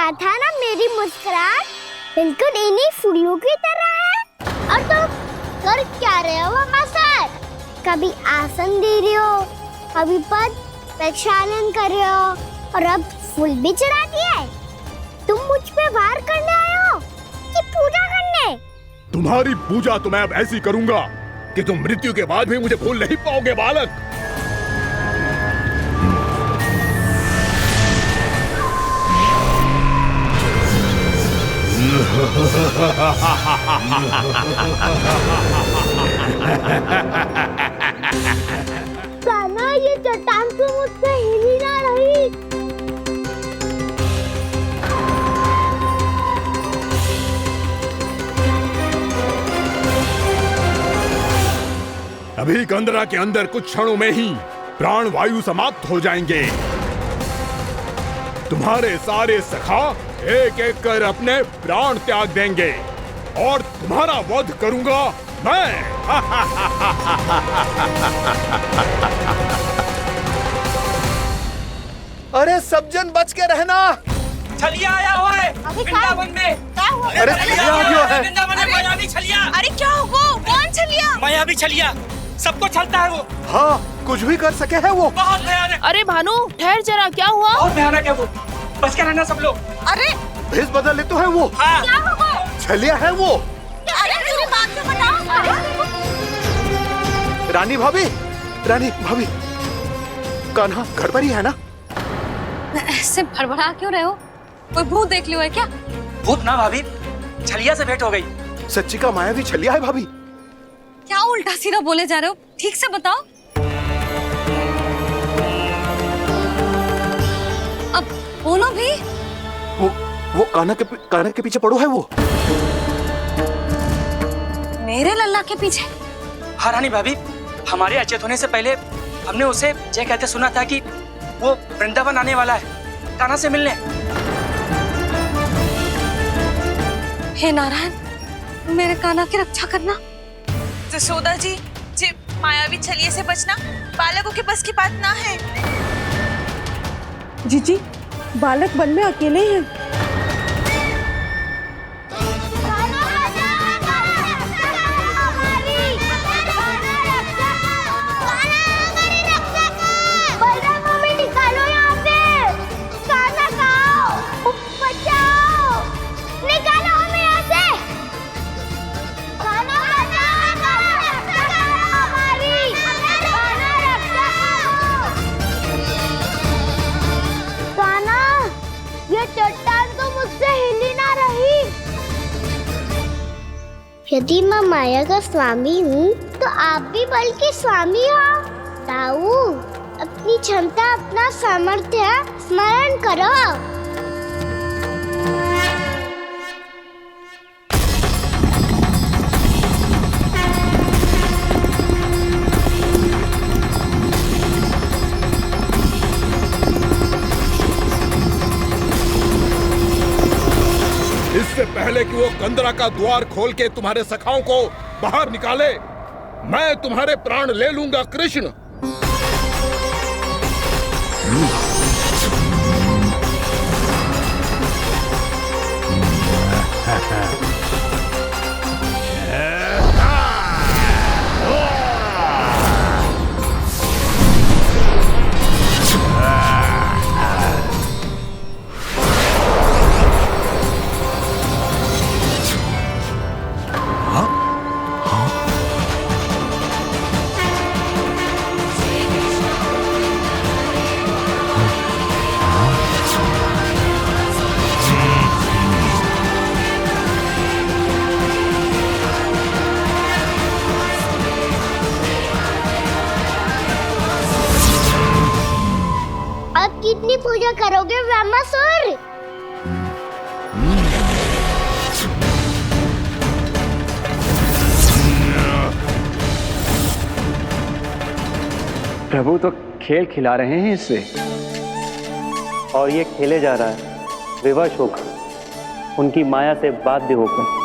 कहा था ना मेरी मुस्कुराहट बिल्कुल इन्हीं फूलों की तरह है। और तुम कर क्या रहे हो वहाँ सर? कभी आसन दे रहे हो, कभी पद प्रक्षालन कर रहे हो और अब फूल भी चढ़ा दिया है। तुम मुझ पे वार करने आए हो कि पूजा करने? तुम्हारी पूजा तो मैं अब ऐसी करूंगा कि तुम मृत्यु के बाद भी मुझे भूल नहीं पाओगे बालक। कान्हा, ये चट्टान तो मुझसे हिल ही ना रही। अभी कंदरा के अंदर कुछ क्षणों में ही प्राण वायु समाप्त हो जाएंगे। तुम्हारे सारे सखा एक एक कर अपने प्राण त्याग देंगे और तुम्हारा वध करूंगा मैं। अरे सब जन बच के रहना। छलिया आया हुआ है वृंदावन में। क्या हुआ? अरे छलिया आ गया है। वृंदावन में मायावी छलिया। अरे क्या हुआ? कौन छलिया? मायावी छलिया सबको छलता है वो। हाँ, कुछ भी कर सके है वो। बहुत भयानक। अरे भानु, ठहर जरा, क्या हुआ? बहुत भयानक है वो, बच के रहना सब लोग। अरे भेष बदल ले तो है वो। हाँ। क्या हुआ? छलिया है वो। अरे मेरी बात तो बताओ। रानी भाभी, रानी भाभी, कान्हा घर पर ही है ना? ऐसे भड़बड़ा क्यों रहे हो? कोई भूत देख लियो है क्या? भूत ना भाभी, छलिया से भेंट हो गई। सच्ची का मायावी छलिया है भाभी। क्या उल्टा सीधा बोले जा रहे हो? ठीक से बताओ। अब बोलो भी। वो कान्हा के पीछे पड़ो है वो। मेरे लल्ला के पीछे? हाँ रानी भाभी, हमारे अचेत होने से पहले हमने उसे ये कहते सुना था कि वो वृंदावन आने वाला है कान्हा से मिलने। हे नारायण, मेरे कान्हा की रक्षा करना। जसोदा जी, मायावी छलिए से बचना बालकों के बस की बात ना है। जीजी, बालक वन में अकेले हैं। यदि मैं माया का स्वामी हूँ तो आप भी बल के स्वामी हो। ताऊ, अपनी क्षमता, अपना सामर्थ्य स्मरण करो। इससे पहले कि वो कंदरा का द्वार खोल के तुम्हारे सखाओं को बाहर निकाले, मैं तुम्हारे प्राण ले लूंगा कृष्ण। कितनी पूजा करोगे ब्रह्मासुर? प्रभु तो खेल खिला रहे हैं इससे, और ये खेले जा रहा है विवश होकर, उनकी माया से बाध्य होकर।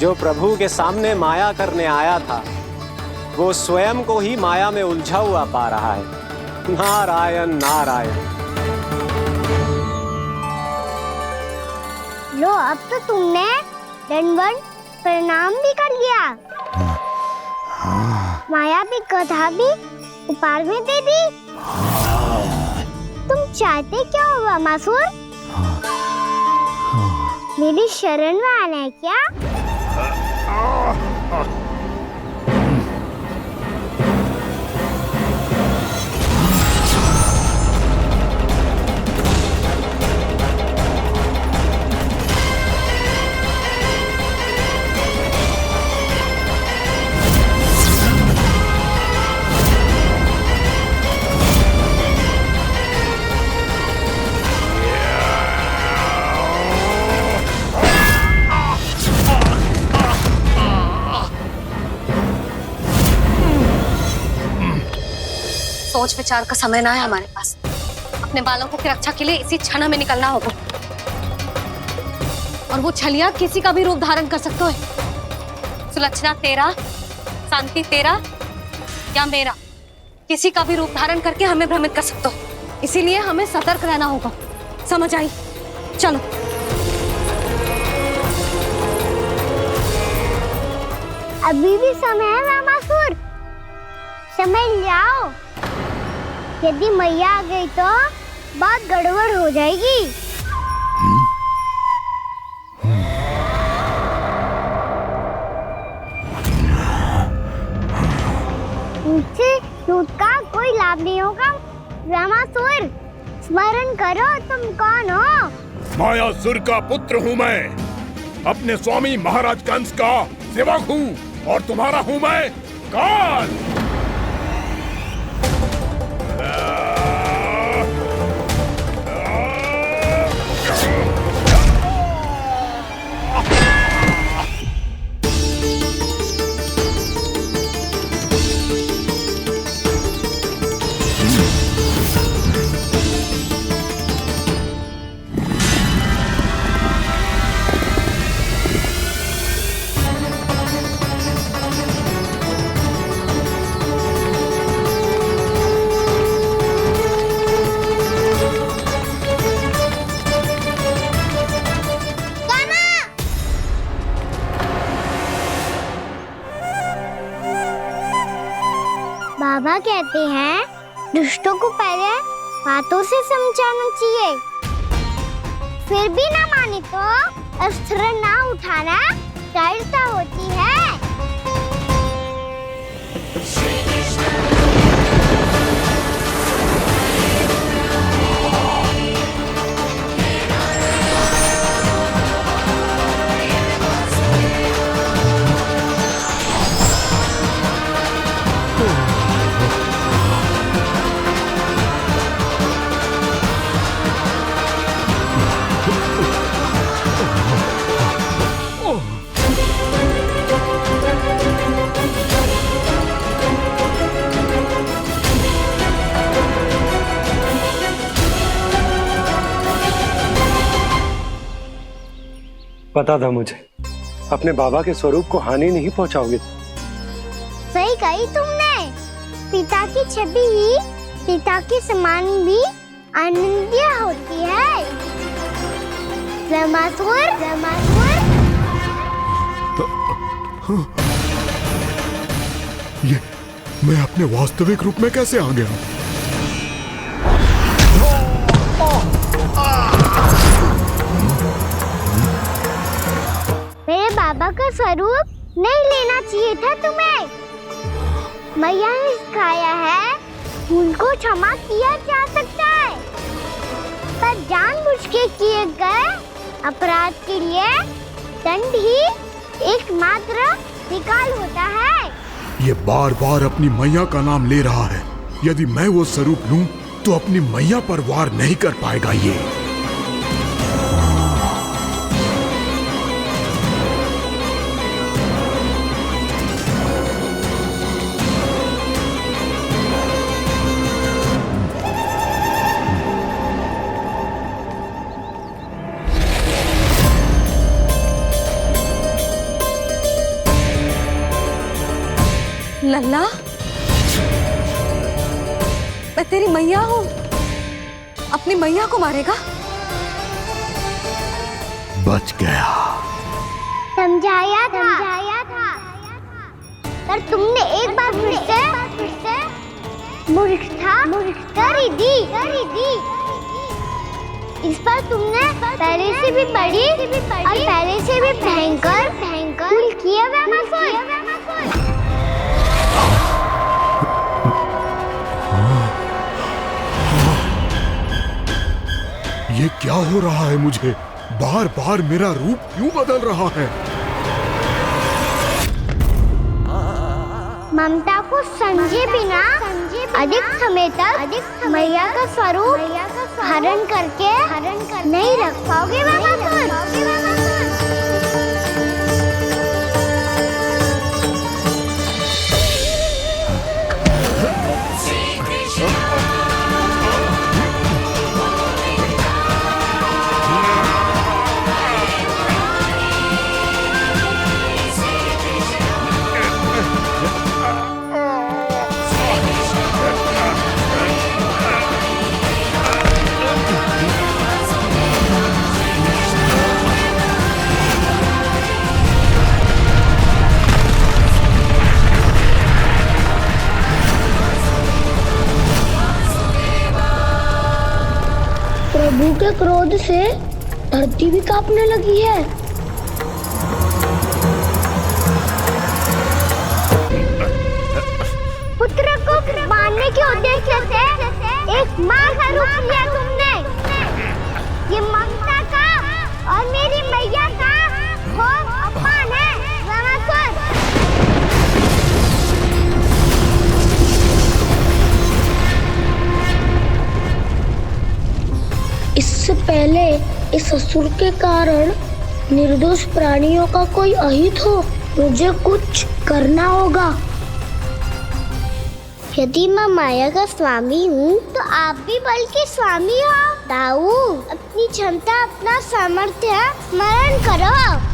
जो प्रभु के सामने माया करने आया था वो स्वयं को ही माया में उलझा हुआ पा रहा है। नारायण नारायण। लो, अब तो तुमने दंडवत प्रणाम भी कर लिया, माया भी कथा भी उपहार में दे दी। तुम चाहते क्या हो वामासुर? मेरी शरण में आना है क्या? सोच विचार का समय ना है हमारे पास। अपने बालकों की रक्षा के लिए इसी क्षण हमें निकलना होगा। और वो छलिया किसी का भी रूप धारण कर सकते है। सुलक्षणा तेरा, शांति तेरा या मेरा, किसी का भी रूप धारण करके हमें भ्रमित कर सकते हो। इसीलिए हमें सतर्क रहना होगा। समझ आई? चलो। अभी भी समय है वामासुर, समझ जाओ। यदि मैया आ गई तो बात गड़बड़ हो जाएगी। मुझसे लूट का कोई लाभ नहीं होगा। वामासुर, स्मरण करो तुम कौन हो? मायासुर का पुत्र हूँ मैं, अपने स्वामी महाराज कंस का सेवक हूँ, और तुम्हारा हूँ मैं काल। बाबा कहते हैं दुष्टों को पहले बातों से समझाना चाहिए, फिर भी ना माने तो अस्त्र ना उठाना कायरता होती है। पता था मुझे, अपने बाबा के स्वरूप को हानि नहीं पहुंचाओगे। सही कही तुमने। पिता की छवि ही पिता के समान भी आनंदीय होती है। वामासुर, वामासुर। ये मैं अपने वास्तविक रूप में कैसे आ गया? मेरे बाबा का स्वरूप नहीं लेना चाहिए था तुम्हें। मैया ने सिखाया है भूल को क्षमा किया जा सकता है, पर जानबूझ के किए गए अपराध के लिए दंड ही एकमात्र विकल्प होता है। ये बार बार अपनी मैया का नाम ले रहा है। यदि मैं वो स्वरूप लूं तो अपनी मैया पर वार नहीं कर पाएगा ये। लल्ला, मैं तेरी मैया हूँ, अपनी मैया को मारेगा? बच गया। समझाया था पर तुमने एक बार फिर से मूर्खता कर ही दी। इस पर तुमने पहले से भी बड़ी और पहले से भी भयंकर भूल किया ये क्या हो रहा है मुझे? बार बार मेरा रूप क्यों बदल रहा है? ममता को समझे बिना अधिक समय तक मैया का स्वरूप हरण करके नहीं रख पाओगे प्रभु के क्रोध से धरती भी कांपने लगी है। पुत्र को मारने के उद्देश्य से एक मां का रूप लिया तुमने। ये ममता का और मेरी मैया का घोर अपमान है रामासुर। इससे पहले इस असुर के कारण निर्दोष प्राणियों का कोई अहित हो, मुझे कुछ करना होगा। यदि मैं माया का स्वामी हूँ तो आप भी बल के स्वामी हो। दाऊ, अपनी क्षमता, अपना सामर्थ्य स्मरण करो।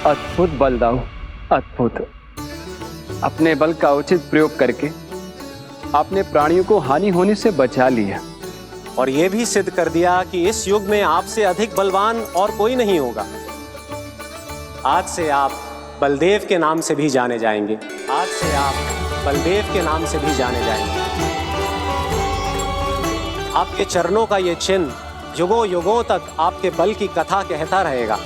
अद्भुत बलदाऊ, अद्भुत। अपने बल का उचित प्रयोग करके आपने प्राणियों को हानि होने से बचा लिया और ये भी सिद्ध कर दिया कि इस युग में आपसे अधिक बलवान और कोई नहीं होगा। आज से आप बलदेव के नाम से भी जाने जाएंगे। आज से आप बलदेव के नाम से भी जाने जाएंगे। आपके चरणों का ये चिन्ह युगों युगों तक आपके बल की कथा कहता रहेगा।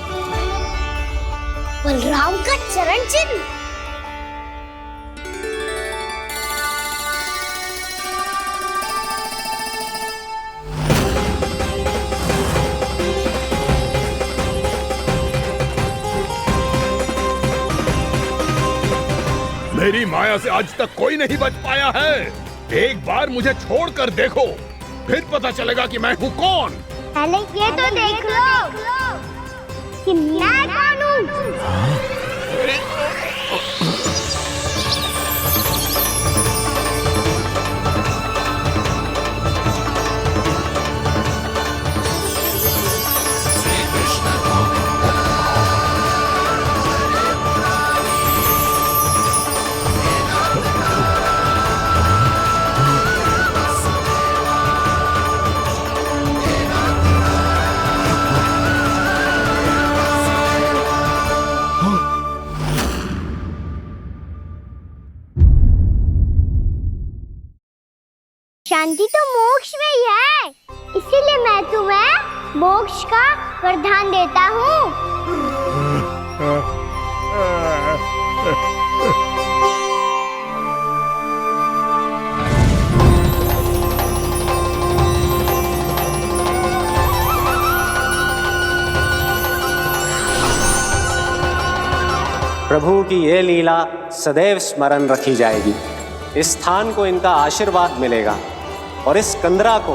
बलराम का चरण चिन्ह। मेरी माया से आज तक कोई नहीं बच पाया है। एक बार मुझे छोड़कर देखो, फिर पता चलेगा कि मैं हूँ कौन। पहले ये तो देख लो कि मैं कौन हूँ। शांति तो मोक्ष में ही है, इसीलिए मैं तुम्हें मोक्ष का वरदान देता हूँ। प्रभु की ये लीला सदैव स्मरण रखी जाएगी। इस स्थान को इनका आशीर्वाद मिलेगा और इस कंदरा को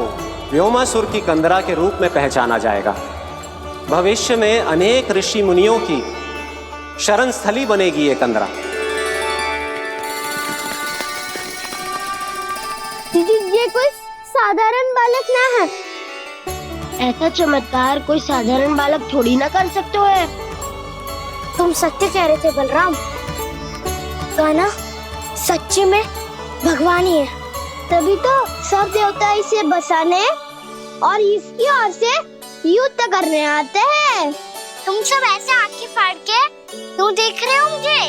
व्योमासुर की कंदरा के रूप में पहचाना जाएगा। भविष्य में अनेक ऋषि मुनियों की शरण स्थली बनेगी ये कंदरा। दीदी, ये कोई साधारण बालक ना है। ऐसा चमत्कार कोई साधारण बालक थोड़ी ना कर सकते है। तुम सत्य कह रहे थे बलराम। गाना सच्ची में भगवान ही है, तभी तो सब देवता इसे बसाने और इसकी ओर से युद्ध करने आते हैं। तुम सब ऐसे आंखें फाड़ के क्यों देख रहे हो मुझे?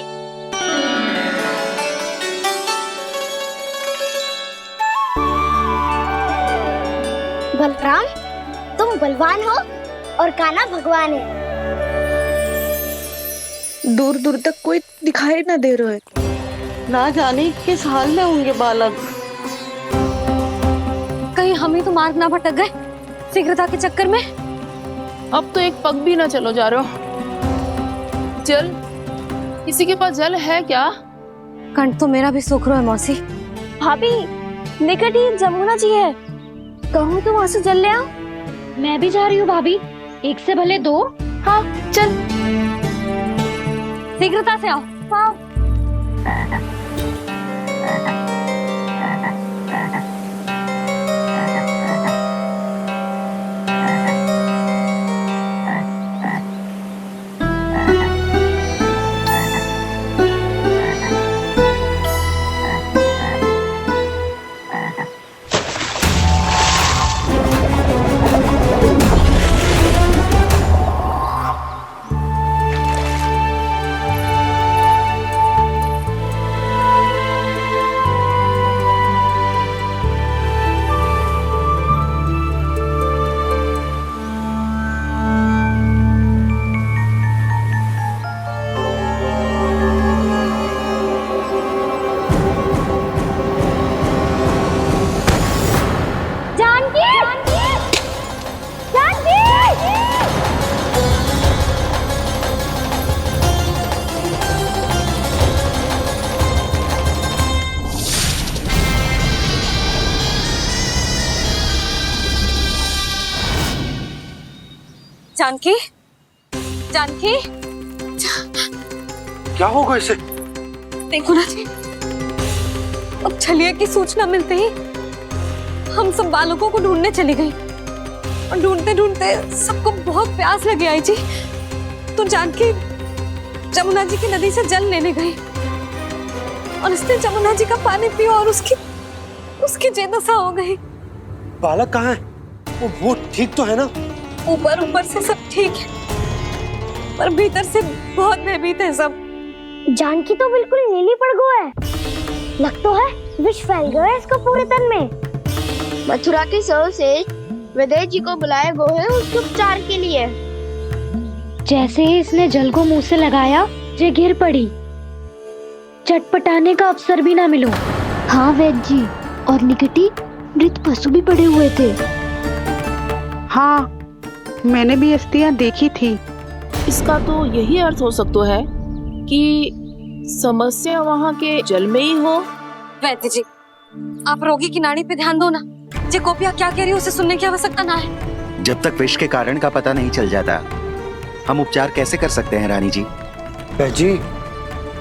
बलराम, तुम बलवान हो और कान्हा भगवान है। दूर दूर तक कोई दिखाई ना दे रहा है। ना जाने किस हाल में होंगे बालक। कहीं हम ही तो मार्ग ना भटक गए शीघ्रता के चक्कर में। अब तो एक पग भी ना चलो जा रहे हो। जल, किसी के पास जल है क्या? कंठ तो मेरा भी सूख रहा है मौसी। भाभी, निकट ही जमुना जी है, कहूँ तो वहाँ से जल ले आओ। मैं भी जा रही हूँ भाभी, एक से भले दो। हाँ चल, शीघ्रता से आओ। हाँ। जानकी, जानकी, क्या होगा इसे? देखो ना जी, अब छलिया की सूचना मिलते ही हम सब बालकों को ढूंढने चली गई और ढूंढते ढूंढते सबको बहुत प्यास लगी आई जी। तो जानकी जमुना जी की नदी से जल लेने गई और उसने जमुना जी का पानी पिया और उसकी जेदशा हो गई। बालक कहाँ है? वो ठीक तो है ना? ऊपर से सब ठीक है, पर भीतर से बहुत भयभीत है सब। जानकी तो बिल्कुल नीली पड़ गया है। लग तो है विष फैल गया है इसको पूरे तन में। मथुरा के सर्वश्रेष्ठ विदेह जी को बुलाए गए हैं उसके उपचार के लिए। जैसे ही इसने जल को मुंह से लगाया, जे गिर पड़ी। चटपटाने का अवसर भी ना मिलो। हाँ वैद्य जी, और निकटी मृत पशु भी पड़े हुए थे। हाँ, मैंने भी अस्थियां देखी थी। इसका तो यही अर्थ हो सकता है कि समस्या वहाँ के जल में ही हो। वैद्य जी, आप रोगी की नाड़ी पे ध्यान दो ना। जे गोपिया क्या कह रही है उसे सुनने की आवश्यकता ना है। जब तक विष के कारण का पता नहीं चल जाता, हम उपचार कैसे कर सकते हैं रानी जी? जी,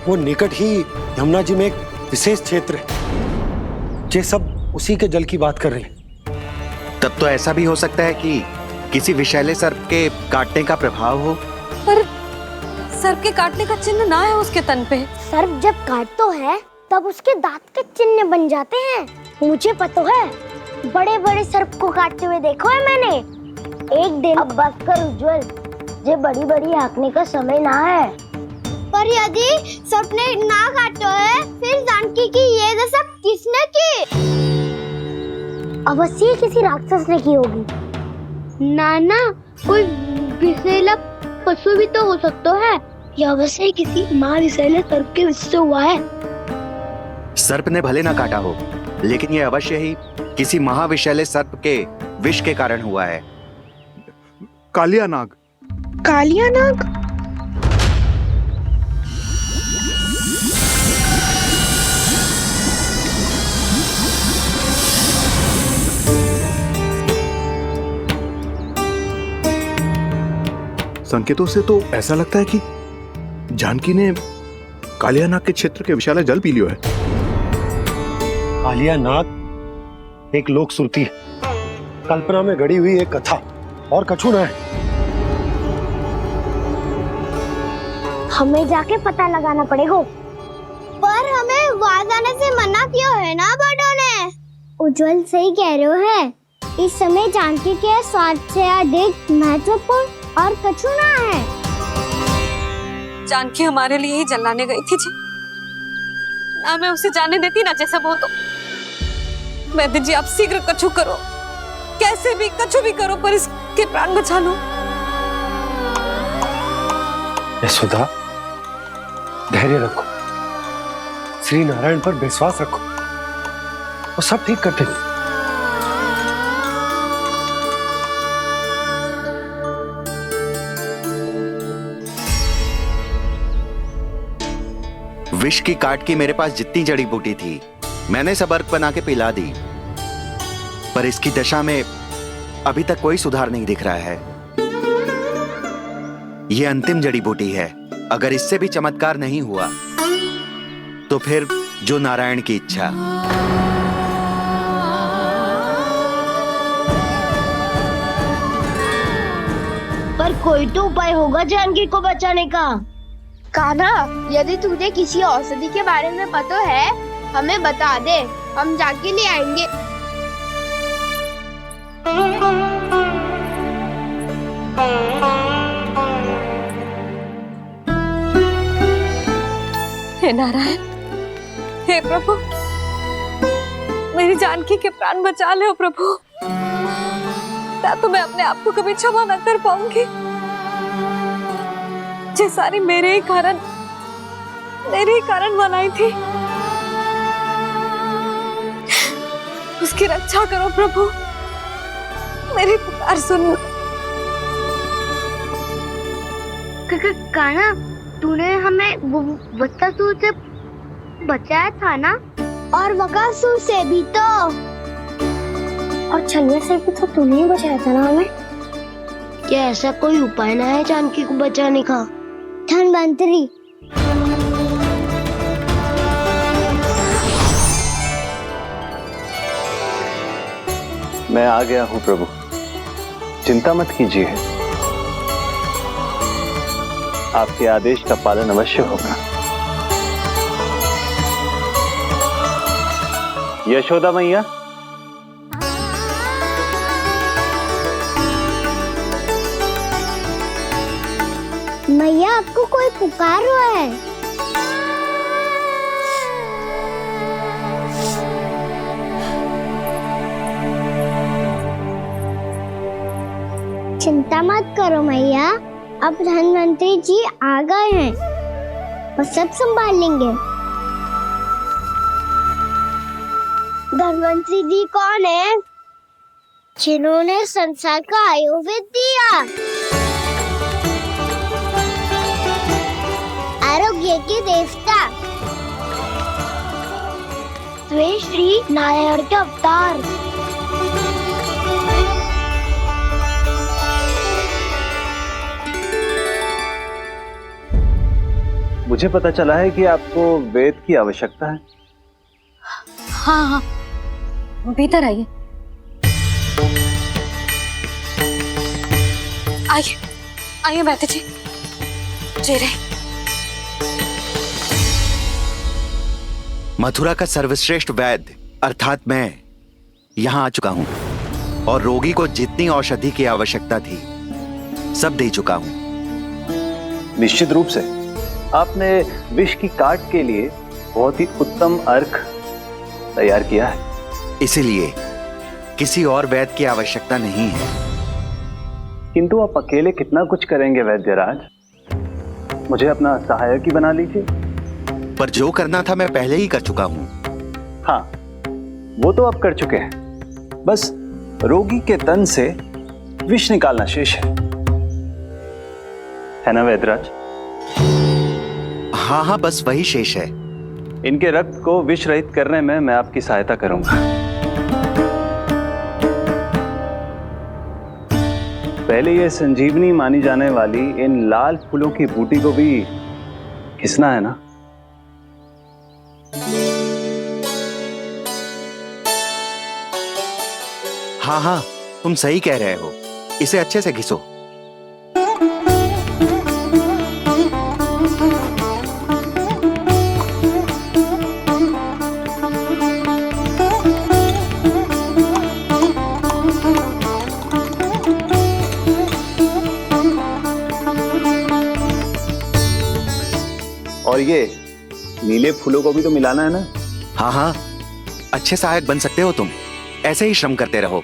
वो निकट ही यमुना जी में एक विशेष क्षेत्र है। ये सब उसी के जल की बात कर रहे हैं। तब तो ऐसा भी हो सकता है कि किसी विषैले सर्प के काटने का प्रभाव हो। पर सर्प के काटने का चिन्ह ना है उसके तन पे। सर्प जब काटता है तब उसके दांत के चिन्ह बन जाते हैं। मुझे पता है, बड़े बड़े सर्प को काटते हुए देखो है मैंने। एक दिन अब बस कर उज्जवल, ये बड़ी बड़ी हाँकने का समय ना है। पर यदि सर्प ने ना काटा है, फिर जानकी की ये दशा किसने की? अवश्य किसी राक्षस ने की होगी। नाना, कोई विषैला पशु भी तो हो सकता है। यह अवश्य किसी माँ विषैले सर्प के विष से हुआ है। सर्प ने भले ना काटा हो, लेकिन यह अवश्य ही किसी महाविषैले सर्प के विष के कारण हुआ है। कालिया नाग। कालिया नाग? संकेतों से तो ऐसा लगता है कि जानकी ने कालियानाग के क्षेत्र के विशाला जल पी लियो है। कालियानाग एक लोक श्रुति है, कल्पना में गढ़ी हुई एक कथा और कछु न है। हमें जाके पता लगाना पड़ेगा। पर हमें वहां जाने से मना किया है ना बड़ों ने। उज्जवल सही कह रहे हो है, इस समय जानकी के स्वार्थ से अधिक महत्वपूर्ण और कछु ना है। जानकी हमारे लिए ही जलाने गई थी जी, ना मैं उसे जाने देती ना जैसा वो तो। वैद्य जी आप शीघ्र कछु करो, कैसे भी कछु भी करो, पर इसके प्राण बचा लो। यशोदा, धैर्य रखो, श्री नारायण पर विश्वास रखो, वो सब ठीक कर देंगे। विष की काट की मेरे पास जितनी जड़ी बूटी थी मैंने सब अर्क बना के पिला दी, पर इसकी दशा में अभी तक कोई सुधार नहीं दिख रहा है। यह अंतिम जड़ी बूटी है, अगर इससे भी चमत्कार नहीं हुआ तो फिर जो नारायण की इच्छा। पर कोई तो उपाय होगा जानकी को बचाने का। कान्हा, यदि तुझे किसी औषधि के बारे में पता है हमें बता दे, हम जाके ले आएंगे। हे नारायण, हे प्रभु, मेरी जानकी के प्राण बचा ले प्रभु। या तो मैं अपने आप को कभी क्षमा न कर पाऊंगी। ये सारी मेरे ही कारण बनाई थी। उसकी रक्षा करो प्रभु, मेरी पुकार सुनो। कान्हा, तूने हमें वत्सासुर से बचाया था ना, और बकासुर से भी तो, और छलवा से भी तो तूने ही बचाया था ना हमें। क्या ऐसा कोई उपाय ना है जानकी को बचाने का? धन्वंतरी, मैं आ गया हूं प्रभु, चिंता मत कीजिए, आपके आदेश का पालन अवश्य होगा। यशोदा मैया, मैया आपको कोई पुकार रहा है। चिंता मत करो मैया, अब धन्वंतरी जी आ गए हैं, वो सब संभाल लेंगे। धन्वंतरी जी कौन है? जिन्होंने संसार का आयुर्वेद दिया, आरोग्य के देवता, वे श्री नारायण के अवतार। मुझे पता चला है कि आपको वेद की आवश्यकता है। हाँ हाँ, भीतर आइए। आइए आइए वैद्य जी, जी रहे। मथुरा का सर्वश्रेष्ठ वैद्य अर्थात मैं यहाँ आ चुका हूँ और रोगी को जितनी औषधि की आवश्यकता थी सब दे चुका हूँ। निश्चित रूप से आपने विष की काट के लिए बहुत ही उत्तम अर्क तैयार किया है, इसीलिए किसी और वैद्य की आवश्यकता नहीं है। किंतु आप अकेले कितना कुछ करेंगे वैद्यराज, मुझे अपना सहायक ही बना लीजिए। पर जो करना था मैं पहले ही कर चुका हूँ। हाँ, वो तो आप कर चुके हैं, बस रोगी के तन से विष निकालना शेष है ना वैद्यराज? हाँ हाँ, बस वही शेष है। इनके रक्त को विष रहित करने में मैं आपकी सहायता करूंगा। पहले ये संजीवनी मानी जाने वाली इन लाल फूलों की बूटी को भी घिसना है ना? हाँ हाँ, तुम सही कह रहे हो, इसे अच्छे से घिसो। और ये नीले फूलों को भी तो मिलाना है ना? हाँ हाँ, अच्छे सहायक बन सकते हो तुम, ऐसे ही श्रम करते रहो।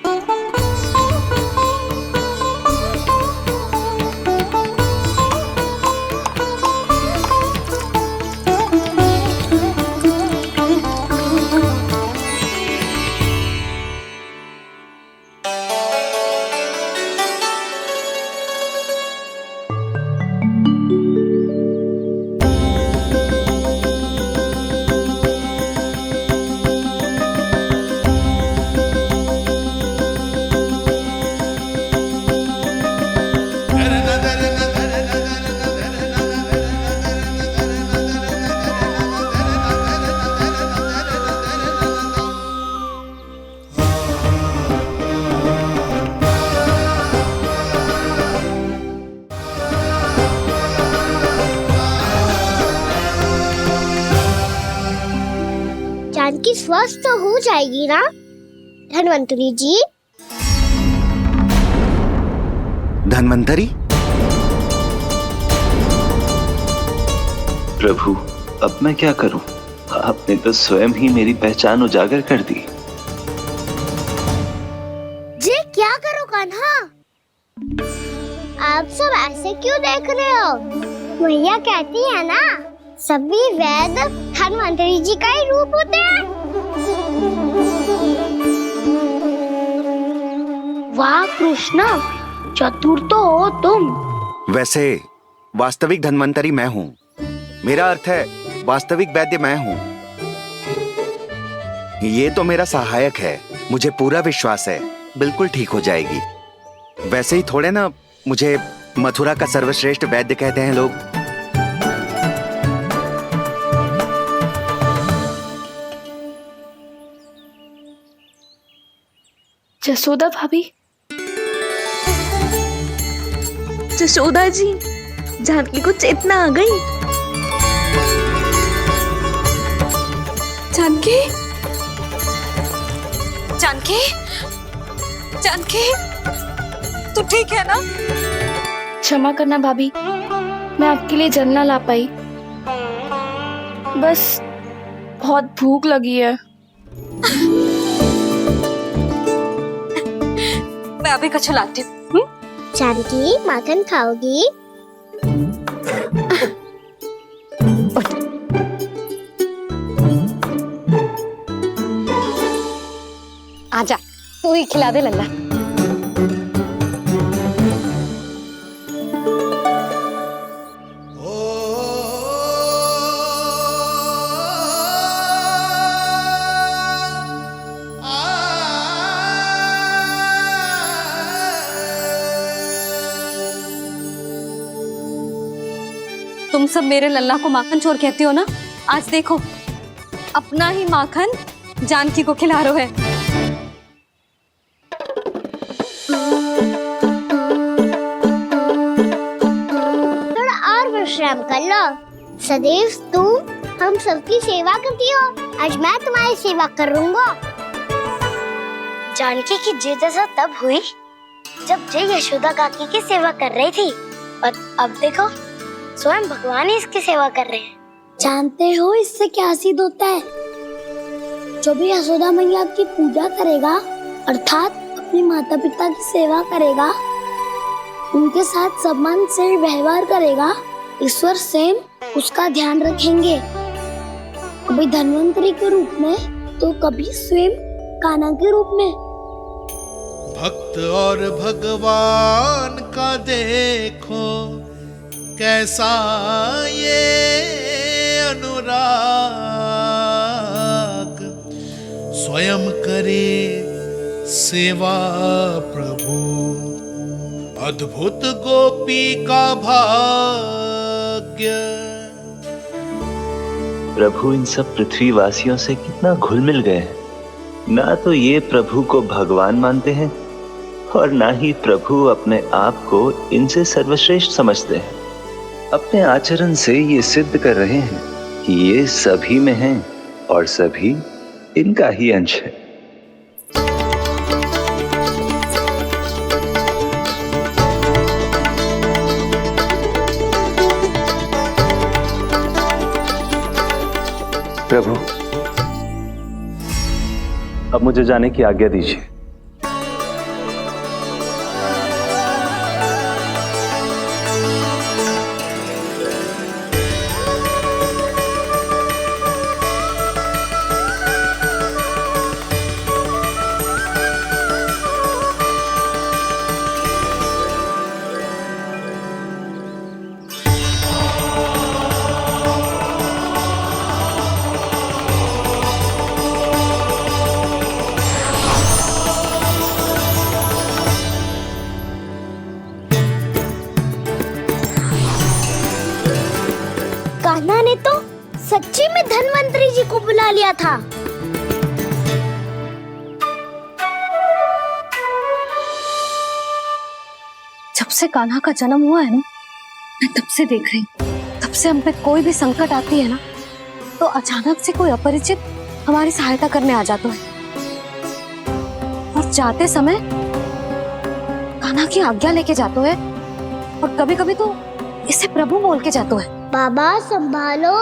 जानकी स्वस्थ तो हो जाएगी ना धन्वंतरी जी? धन्वंतरी? प्रभु, अब मैं क्या करूं? आपने तो स्वयं ही मेरी पहचान उजागर कर दी। जी क्या करो कान्हा? आप सब ऐसे क्यों देख रहे हो? मैया कहती है ना, सभी वेद धन्वंतरी जी का ही रूप होते हैं। वाह कृष्णा, चतुर तो हो तुम। वैसे वास्तविक धन्वंतरी मैं हूँ, मेरा अर्थ है वास्तविक वैद्य मैं हूँ। ये तो मेरा सहायक है, मुझे पूरा विश्वास है बिल्कुल ठीक हो जाएगी। वैसे ही थोड़े ना मुझे मथुरा का सर्वश्रेष्ठ वैद्य कहते हैं लोग। जसोदा भाभी, जसोदा जी, जानकी को चेतना आ गई। जानकी, जानकी, जानकी, तू ठीक है ना? क्षमा करना भाभी, मैं आपके लिए जल ना ला पाई। बस बहुत भूख लगी है। मैं अभी कछु लाती हूँ। जानकी माखन खाओगी? आजा, तू ही खिला दे लल्ला। तुम सब मेरे लल्ला को माखन चोर कहती हो ना? आज देखो, अपना ही माखन जानकी को खिला रहे है। थोड़ा और विश्राम कर लो। सदैव तुम हम सबकी सेवा करती हो, आज मैं तुम्हारी सेवा करूंगा। जानकी की जिद तब हुई जब जय यशोदा काकी की सेवा कर रही थी, और अब देखो स्वयं भगवान ही इसकी सेवा कर रहे हैं। जानते हो इससे क्या सिद्ध होता है? जो भी यशोदा मैया की पूजा करेगा, अर्थात अपने माता पिता की सेवा करेगा, उनके साथ सम्मान से व्यवहार करेगा, ईश्वर स्वयं उसका ध्यान रखेंगे। कभी धन्वंतरी के रूप में तो कभी स्वयं कान्हा के रूप में। भक्त और भगवान का देखो कैसा ये अनुराग, स्वयं करे सेवा प्रभु अद्भुत गोपी का भाग्य। प्रभु इन सब पृथ्वीवासियों से कितना घुल मिल गए हैं। ना तो ये प्रभु को भगवान मानते हैं और ना ही प्रभु अपने आप को इनसे सर्वश्रेष्ठ समझते हैं। अपने आचरण से ये सिद्ध कर रहे हैं कि ये सभी में हैं और सभी इनका ही अंश है। प्रभु, अब मुझे जाने की आज्ञा दीजिए। कान्हा ने तो सच्ची में धन्वंतरी जी को बुला लिया था। जब से कान्हा का जन्म हुआ है ना, मैं तब से देख रही हूँ, तब से हम पे कोई भी संकट आती है ना, तो अचानक से कोई अपरिचित हमारी सहायता करने आ जाता है। और जाते समय कान्हा की आज्ञा लेके जाते है, और कभी कभी तो इसे प्रभु बोल के जाते है। बाबा संभालो।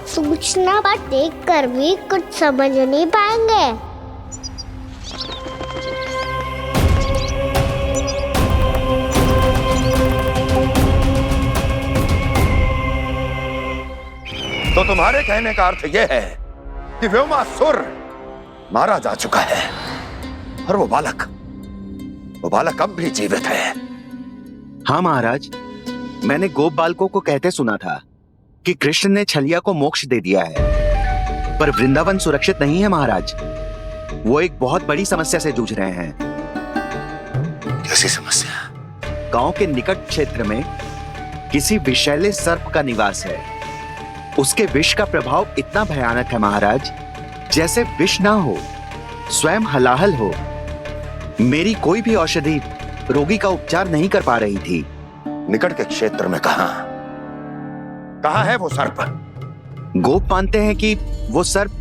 सूचना पर देख कर भी कुछ समझ नहीं पाएंगे। तो तुम्हारे कहने का अर्थ यह है कि व्योमासुर मारा जा चुका है और वो बालक अब भी जीवित है। हाँ महाराज, मैंने गोप बालकों को कहते सुना था कि कृष्ण ने छलिया को मोक्ष दे दिया है, पर वृंदावन सुरक्षित नहीं है महाराज। वो एक बहुत बड़ी समस्या से जूझ रहे हैं। कैसी समस्या? गांव के निकट क्षेत्र में किसी विषैले सर्प का निवास है। उसके विष का प्रभाव इतना भयानक है महाराज, जैसे विष ना हो, स्वयं हलाहल हो। मेरी कोई भी औषधि रोगी का उपचार नहीं कर पा रही थी। निकट के क्षेत्र में कहाँ है वो सर्प? गोप मानते हैं कि वो सर्प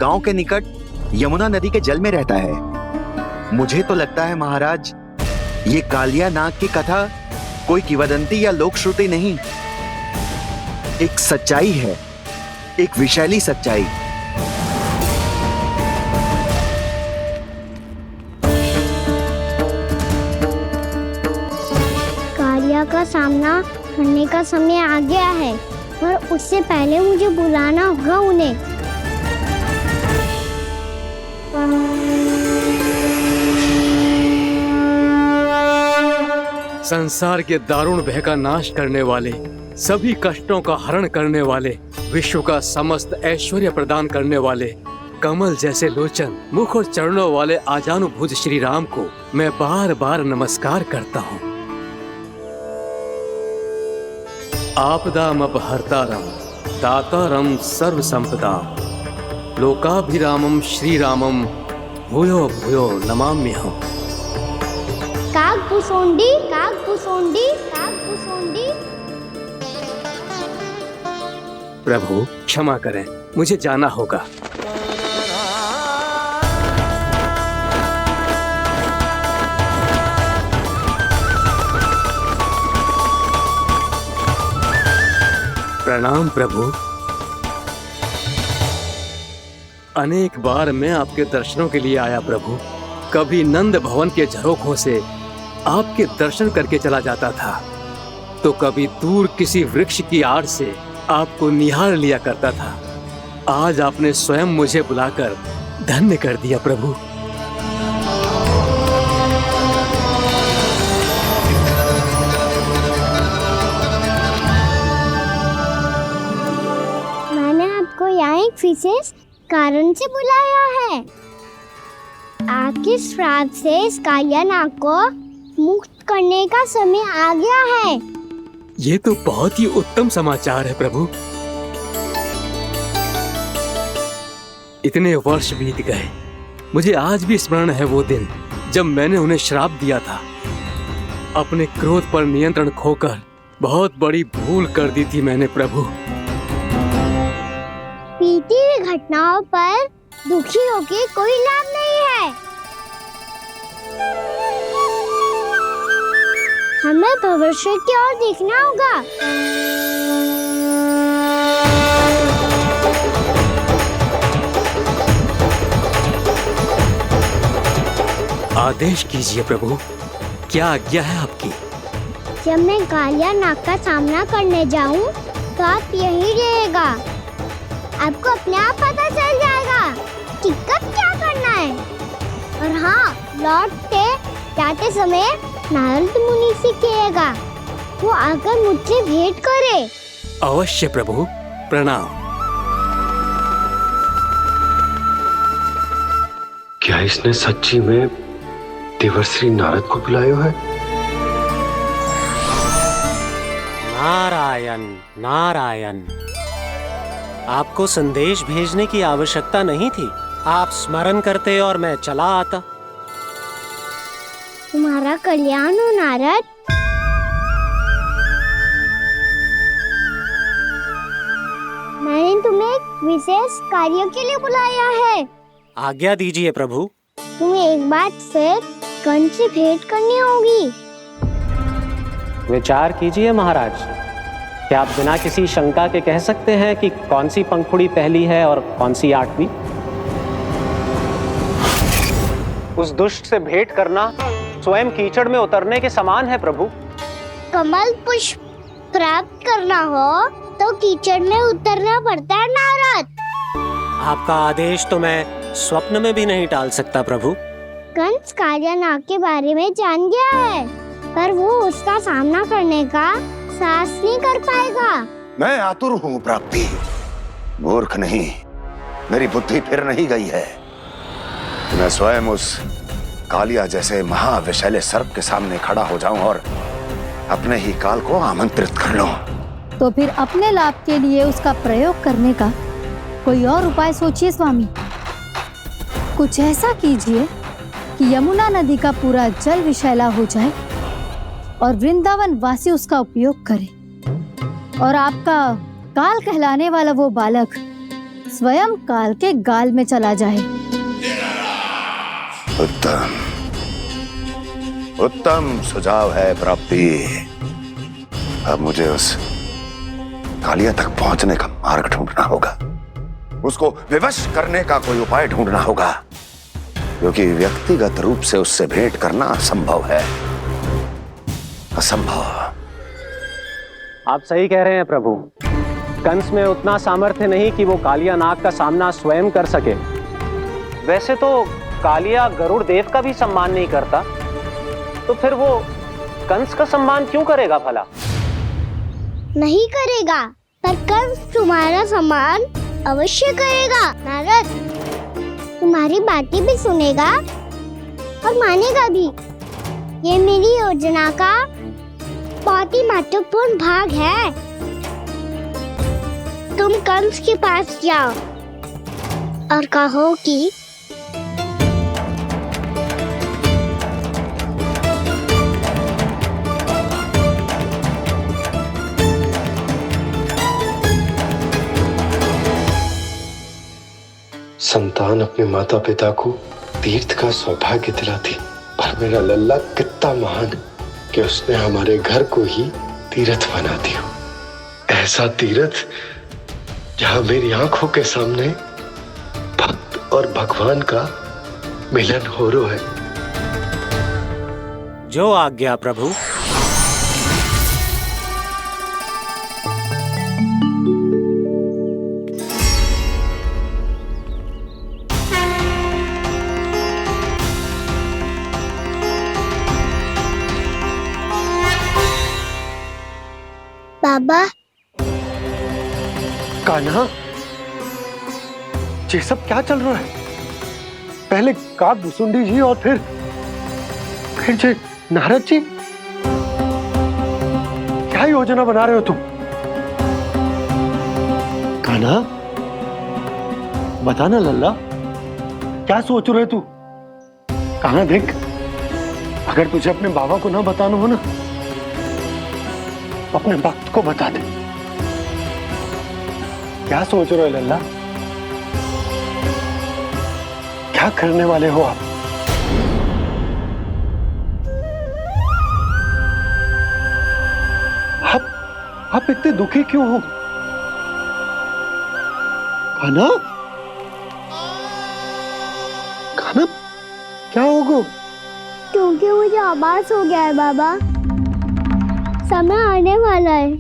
गांव के निकट यमुना नदी के जल में रहता है। मुझे तो लगता है महाराज, ये कालिया नाग की कथा कोई किंवदंती या लोक श्रुति नहीं, एक सच्चाई है, एक विशैली सच्चाई। कालिया का सामना करने का समय आ गया है, पर उससे पहले मुझे बुलाना होगा उन्हें। संसार के दारुण भय का नाश करने वाले, सभी कष्टों का हरण करने वाले, विश्व का समस्त ऐश्वर्य प्रदान करने वाले, कमल जैसे लोचन, मुख और चरणों वाले आजानुभुज श्री राम को मैं बार बार नमस्कार करता हूँ। आपदामपहर्तारं दातारं सर्व संपदाम लोकाभिरामं श्री रामम भूयो भूयो नमाम्यहम्। काकभूसुंडी काकभूसुंडी काकभूसुंडी। प्रभु क्षमा करें, मुझे जाना होगा। प्रणाम प्रभु। अनेक बार मैं आपके दर्शनों के लिए आया प्रभु। कभी नंद भवन के झरोखों से आपके दर्शन करके चला जाता था, तो कभी दूर किसी वृक्ष की आड़ से आपको निहार लिया करता था। आज आपने स्वयं मुझे बुलाकर धन्य कर दिया प्रभु। विशेष कारण से बुलाया है। आपके श्राप से इस कालिया नाग को मुक्त करने का समय आ गया है। ये तो बहुत ही उत्तम समाचार है प्रभु। इतने वर्ष बीत गए, मुझे आज भी स्मरण है वो दिन जब मैंने उन्हें श्राप दिया था। अपने क्रोध पर नियंत्रण खोकर बहुत बड़ी भूल कर दी थी मैंने प्रभु। बीती हुई घटनाओं पर दुखी होके कोई लाभ नहीं है। हमें भविष्य की ओर देखना होगा। आदेश कीजिए प्रभु, क्या आज्ञा है आपकी? जब मैं कालिया नाग का सामना करने जाऊं, तो आप यही रहेगा। आपको अपने आप पता चल जाएगा कि कब क्या करना है। और हाँ, लौटते जाते समय नारद मुनि से कहिएगा, वो आकर मुझसे भेंट करे। अवश्य प्रभु, प्रणाम। क्या इसने सच्ची में देवर्षि नारद को बुलाया है? नारायण नारायण, आपको संदेश भेजने की आवश्यकता नहीं थी। आप स्मरण करते और मैं चला आता। तुम्हारा कल्याण हो नारद। मैंने तुम्हें एक विशेष कार्य के लिए बुलाया है। आज्ञा दीजिए प्रभु। तुम्हें एक बार फिर कंस से भेंट करनी होगी। विचार कीजिए महाराज, क्या आप बिना किसी शंका के कह सकते हैं कि कौन सी पंखुड़ी पहली है और कौन सी 8वीं? उस दुष्ट से भेंट करना स्वयं कीचड़ में उतरने के समान है प्रभु। कमल पुष्प प्राप्त करना हो तो कीचड़ में उतरना पड़ता है नारद। आपका आदेश तो मैं स्वप्न में भी नहीं टाल सकता प्रभु। कंस कालिया नाग के बारे में जान गया है, पर वो उसका सामना करने का साहस नहीं कर पाएगा। मैं आतुर हूँ प्राप्ति, मूर्ख नहीं। मेरी बुद्धि फिर नहीं गई है। मैं स्वयं उस कालिया जैसे महाविषैले सर्प के सामने खड़ा हो जाऊं और अपने ही काल को आमंत्रित कर लूं। तो फिर अपने लाभ के लिए उसका प्रयोग करने का कोई और उपाय सोचिए स्वामी। कुछ ऐसा कीजिए कि यमुना नदी का पूरा जल विषैला हो जाए और वृंदावन वासी उसका उपयोग करे, और आपका काल कहलाने वाला वो बालक स्वयं काल के गाल में चला जाए। उत्तम उत्तम सुझाव है प्राप्ति। अब मुझे उस कालिया तक पहुंचने का मार्ग ढूंढना होगा। उसको विवश करने का कोई उपाय ढूंढना होगा, क्योंकि व्यक्तिगत रूप से उससे भेंट करना असंभव है। असंभव। आप सही कह रहे हैं प्रभु। कंस में उतना सामर्थ्य नहीं कि वो कालिया नाग का सामना स्वयं कर सके। वैसे तो कालिया गरुड़ देव का भी सम्मान नहीं करता, तो फिर वो कंस का सम्मान क्यों करेगा भला? नहीं करेगा, पर कंस तुम्हारा सम्मान अवश्य करेगा नारद। तुम्हारी बातें भी सुनेगा और मानेगा भी। ये मेरी योजना का बहुत ही महत्वपूर्ण भाग है। तुम कंस के पास जाओ और कहो कि संतान अपने माता पिता को तीर्थ का सौभाग्य दिलाती, और मेरा लल्ला कितना महान कि उसने हमारे घर को ही तीर्थ बना दिया। ऐसा तीर्थ जहां मेरी आंखों के सामने भक्त और भगवान का मिलन हो रहा है। जो आज्ञा प्रभु। बाबा, कान्हा, ये सब क्या चल रहा है? पहले काग भुसुंडी जी और फिर जे नारद जी। क्या योजना बना रहे हो तुम? कान्हा, बताना लल्ला, क्या सोच रहे तू? कान्हा देख, अगर तुझे अपने बाबा को ना बताना हो ना, तो अपने भक्त को बता दे। क्या सोच रहे हो लल्ला? क्या करने वाले हो आप? आप इतने दुखी क्यों हो? कान्हा, कान्हा, क्या होगा? क्योंकि मुझे आभास हो गया है बाबा, समय आने वाला है।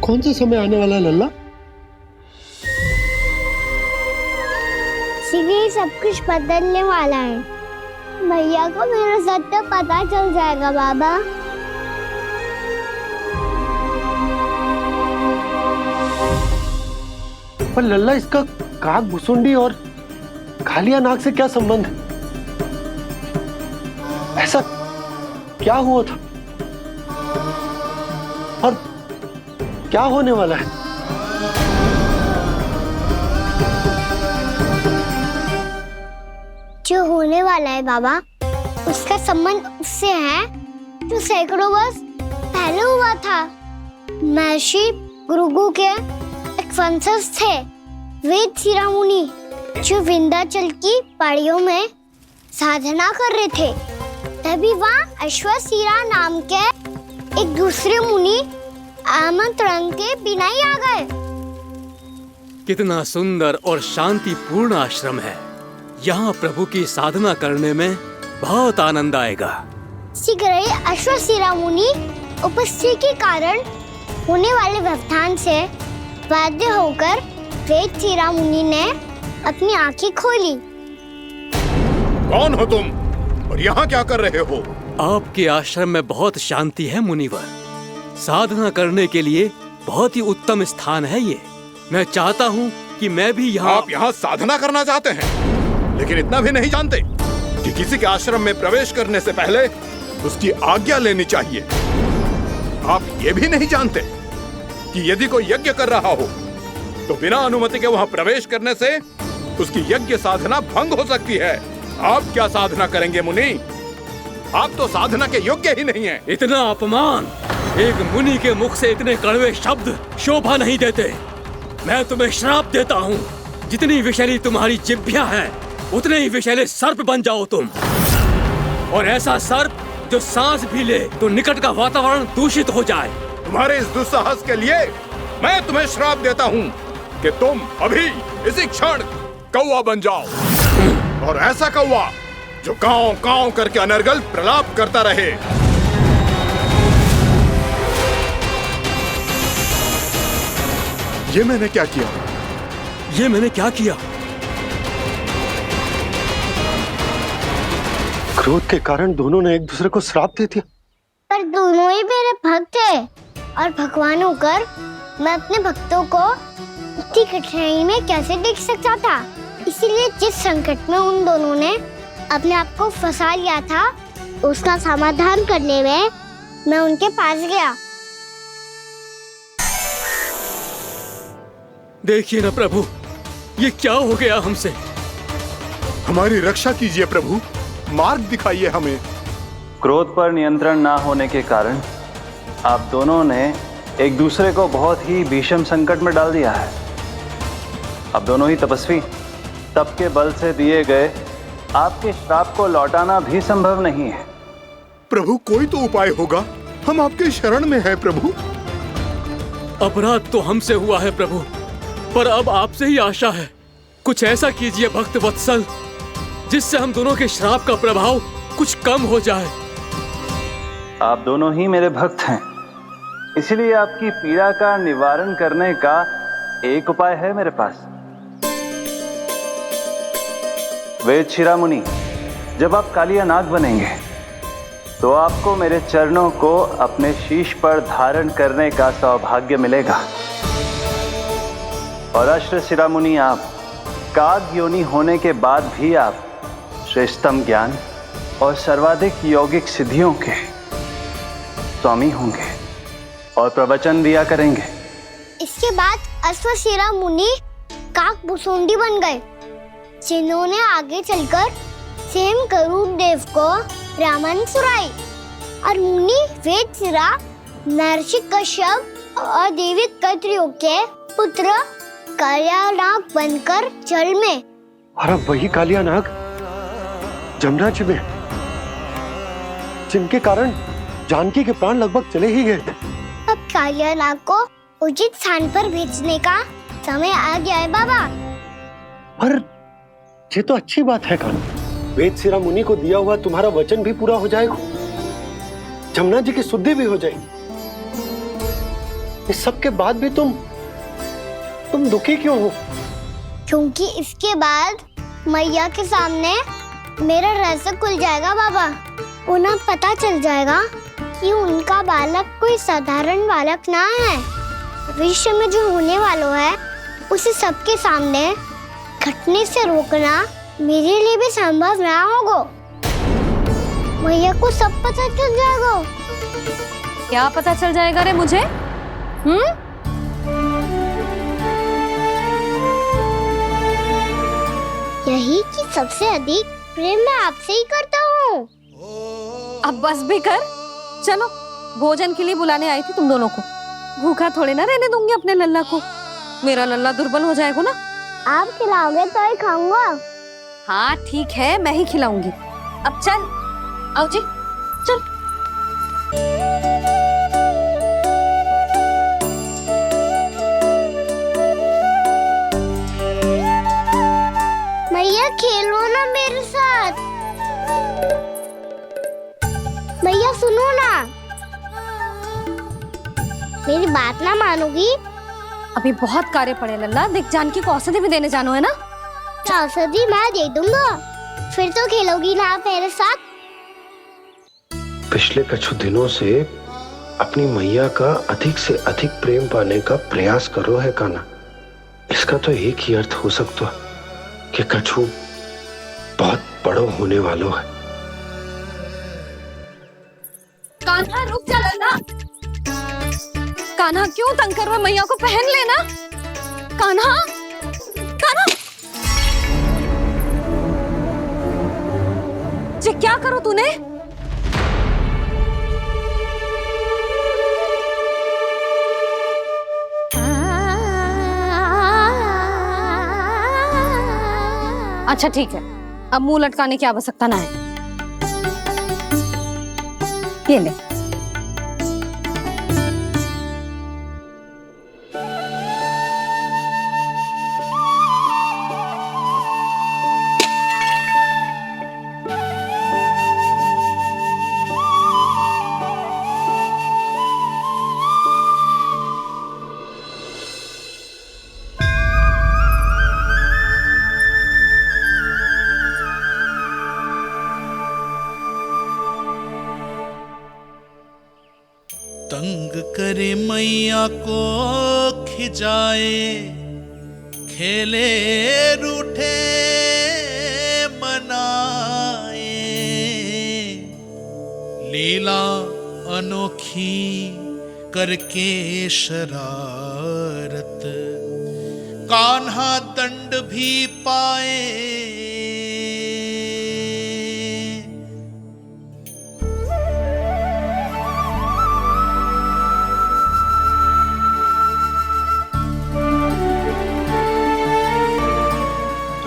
कौन सा समय आने वाला है लल्ला? शीघ्र ही सब कुछ बदलने वाला है। भैया को मेरा सत्य पता चल जाएगा बाबा। पर लल्ला, इसका काग भुसुंडी और कालिया नाग से क्या संबंध है? ऐसा क्या हुआ था और क्या होने वाला है? जो होने वाला है बाबा, उसका संबंध उससे है जो सैकड़ों वर्ष पहले हुआ था। महर्षि भृगु के एक वंशज थे वेद शिरोमणि, जो विंध्याचल की पहाड़ियों में साधना कर रहे थे। तभी वहाँ अश्वशिरा नाम के एक दूसरे मुनि आमंत्रण के बिना ही आ गए। कितना सुंदर और शांतिपूर्ण आश्रम है। यहाँ प्रभु की साधना करने में बहुत आनंद आएगा। शीघ्र ही अश्वशिरा मुनि उपस्थिति के कारण होने वाले व्यवधान से बाध्य होकर वेद शिरोमणि ने अपनी आंखें खोली। कौन हो तुम और यहाँ क्या कर रहे हो? आपके आश्रम में बहुत शांति है मुनिवर। साधना करने के लिए बहुत ही उत्तम स्थान है ये। मैं चाहता हूँ कि मैं भी यहाँ। आप यहाँ साधना करना चाहते हैं, लेकिन इतना भी नहीं जानते कि किसी के आश्रम में प्रवेश करने से पहले उसकी आज्ञा लेनी चाहिए। आप ये भी नहीं जानते कि यदि कोई यज्ञ कर रहा हो तो बिना अनुमति के वहाँ प्रवेश करने से उसकी यज्ञ साधना भंग हो सकती है। आप क्या साधना करेंगे मुनि? आप तो साधना के योग्य ही नहीं हैं। इतना अपमान! एक मुनि के मुख से इतने कड़वे शब्द शोभा नहीं देते। मैं तुम्हें श्राप देता हूँ, जितनी विषैली तुम्हारी जिह्वा है उतने ही विषैले सर्प बन जाओ तुम। और ऐसा सर्प जो सांस भी ले तो निकट का वातावरण दूषित हो जाए। तुम्हारे इस दुस्साहस के लिए मैं तुम्हें श्राप देता हूँ कि तुम अभी इसी क्षण कौवा बन जाओ, और ऐसा कौवा जो कांव कांव करके अनर्गल प्रलाप करता रहे। ये मैंने क्या किया? ये मैंने क्या किया? क्रोध के कारण दोनों ने एक दूसरे को श्राप दे दिया। पर दोनों ही मेरे भक्त हैं, और भगवान होकर मैं अपने भक्तों को इतनी कठिनाई में कैसे देख सकता था। इसीलिए जिस संकट में उन दोनों ने अपने आप को फंसा लिया था, उसका समाधान करने में मैं उनके पास गया। देखिए ना प्रभु, ये क्या हो गया हमसे? हमारी रक्षा कीजिए प्रभु, मार्ग दिखाइए हमें। क्रोध पर नियंत्रण ना होने के कारण आप दोनों ने एक दूसरे को बहुत ही भीषण संकट में डाल दिया है। अब दोनों ही तपस्वी, तप के बल से दिए गए आपके श्राप को लौटाना भी संभव नहीं है। प्रभु, कोई तो उपाय होगा, हम आपके शरण में हैं प्रभु। अपराध तो हमसे हुआ है प्रभु, पर अब आपसे ही आशा है। कुछ ऐसा कीजिए भक्त वत्सल, जिससे हम दोनों के श्राप का प्रभाव कुछ कम हो जाए। आप दोनों ही मेरे भक्त हैं, इसलिए आपकी पीड़ा का निवारण करने का एक उपाय है मेरे पास। वेद शिरोमणि, जब आप कालिया नाग बनेंगे तो आपको मेरे चरणों को अपने शीश पर धारण करने का सौभाग्य मिलेगा। और अश्व शिरोमणि, आप काग योनि होने के बाद भी आप श्रेष्ठतम ज्ञान और सर्वाधिक यौगिक सिद्धियों के स्वामी होंगे और प्रवचन दिया करेंगे। इसके बाद अश्वशिरा मुनि काक भुसुंडी बन गए, जिन्होंने आगे चलकर स्वयं गरुड़ देव को रामायण सुनाई और मुनि वेदशिरा महर्षि कश्यप और देवी कत्रियों के पुत्र कालियानाग बनकर जल में। और अब वही कालियानाग जमुना जी में, जिनके कारण जानकी के प्राण लगभग चले ही गए थे। अब कालियानाग को उचित स्थान पर भेजने का समय आ गया है बाबा। पर ये तो अच्छी बात है कान्हा, वेदशिरा मुनि को दिया हुआ तुम्हारा वचन भी पूरा हो जाएगा, जमुना जी की शुद्धि भी हो जाएगी। इस सब के बाद भी तुम दुखी क्यों हो? क्योंकि इसके बाद मैया के सामने मेरा रहस्य खुल जाएगा बाबा। उन्हें पता चल जाएगा कि उनका बालक कोई साधारण बालक ना है। भविष्य में जो होने वाला है उसे सबके सामने घटने से रोकना मेरे लिए भी संभव ना होगा। मैया को सब पता चल जाएगा। क्या पता चल जाएगा रे मुझे? यही कि सबसे अधिक प्रेम मैं आपसे ही करता हूँ। अब बस भी कर, चलो भोजन के लिए बुलाने आई थी तुम दोनों को। भूखा थोड़े ना रहने दूंगी अपने लल्ला को, मेरा लल्ला दुर्बल हो जाएगा ना। आप खिलाओगे तो ही खाऊंगा। हाँ ठीक है, मैं ही खिलाऊंगी। अब चल, आओ जी चल। मैया खेलो ना मेरे साथ। मैया सुनो ना, मेरी बात ना मानोगी? अभी बहुत कार्य पड़े लल्ला, देख जानकी को औषधि भी देने जानो है ना। औषधि मैं दे दूंगा, फिर तो खेलोगी ना आप मेरे साथ। पिछले कुछ दिनों से अपनी मैया का अधिक से अधिक प्रेम पाने का प्रयास करो है कान्हा। इसका तो एक ही अर्थ हो सकता है कि कछु बहुत बड़ो होने वाला है। कान्हा रुक जा लल्ला। कान्हा क्यों तंग कर रहा है? मैया को पहन लेना। कान्हा, कान्हा, ये क्या करो तूने? अच्छा ठीक है, अब मुंह लटकाने की आवश्यकता ना है। ये ले। तंग करे मैया को खिजाए, खेले रूठे मनाए, लीला अनोखी करके शरारत, कान्हा दंड भी पाए।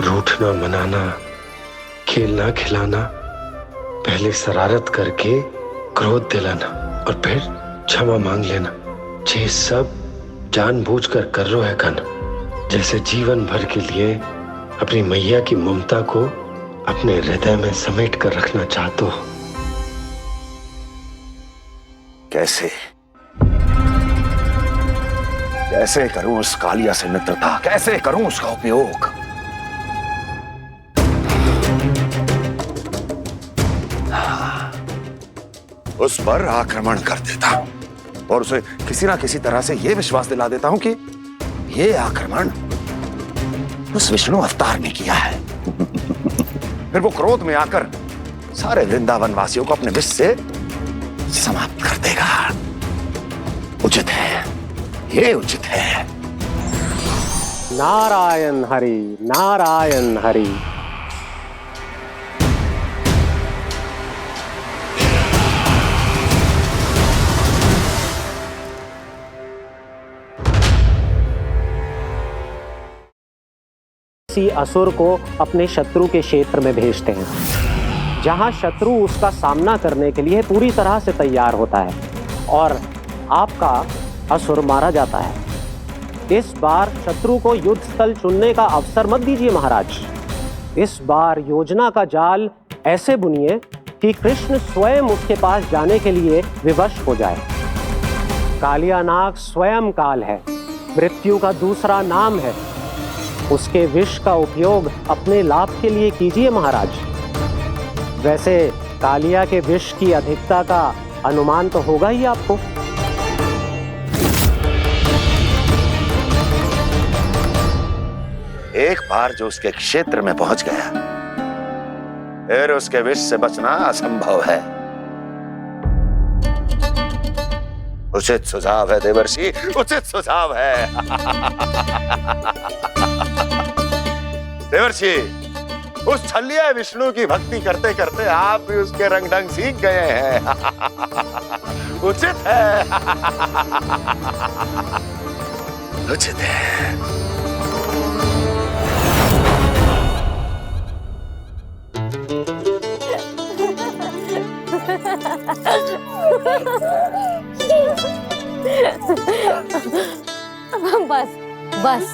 रूठना मनाना, खेलना खिलाना, पहले शरारत करके क्रोध दिलाना और फिर क्षमा मांग लेना, ये सब जानबूझकर कर रहे है कान्हा। जैसे जीवन भर के लिए अपनी मैया की ममता को अपने हृदय में समेट कर रखना चाहते हो। कैसे कैसे करूं उस कालिया से मित्रता, कैसे करूं उसका उपयोग? उस पर आक्रमण कर देता हूं और उसे किसी ना किसी तरह से यह विश्वास दिला देता हूं कि यह आक्रमण उस विष्णु अवतार ने किया है। फिर वो क्रोध में आकर सारे वृंदावन वासियों को अपने विष से समाप्त कर देगा। उचित है, ये उचित है। नारायण हरि, नारायण हरि। किसी असुर को अपने शत्रु के क्षेत्र में भेजते हैं, जहां शत्रु उसका सामना करने के लिए पूरी तरह से तैयार होता है और आपका असुर मारा जाता है। इस बार शत्रु को युद्ध स्थल चुनने का अवसर मत दीजिए महाराज। इस बार योजना का जाल ऐसे बुनिए कि कृष्ण स्वयं उसके पास जाने के लिए विवश हो जाए। कालिया नाग स्वयं काल है, मृत्यु का दूसरा नाम है। उसके विष का उपयोग अपने लाभ के लिए कीजिए महाराज। वैसे कालिया के विष की अधिकता का अनुमान तो होगा ही आपको। एक बार जो उसके क्षेत्र में पहुंच गया, फिर उसके विष से बचना असंभव है। उचित सुझाव है देवर्षि, उचित सुझाव है। देवर्षि, उस छलिया विष्णु की भक्ति करते करते आप भी उसके रंग ढंग सीख गए हैं। उचित है, उचित है। बस बस,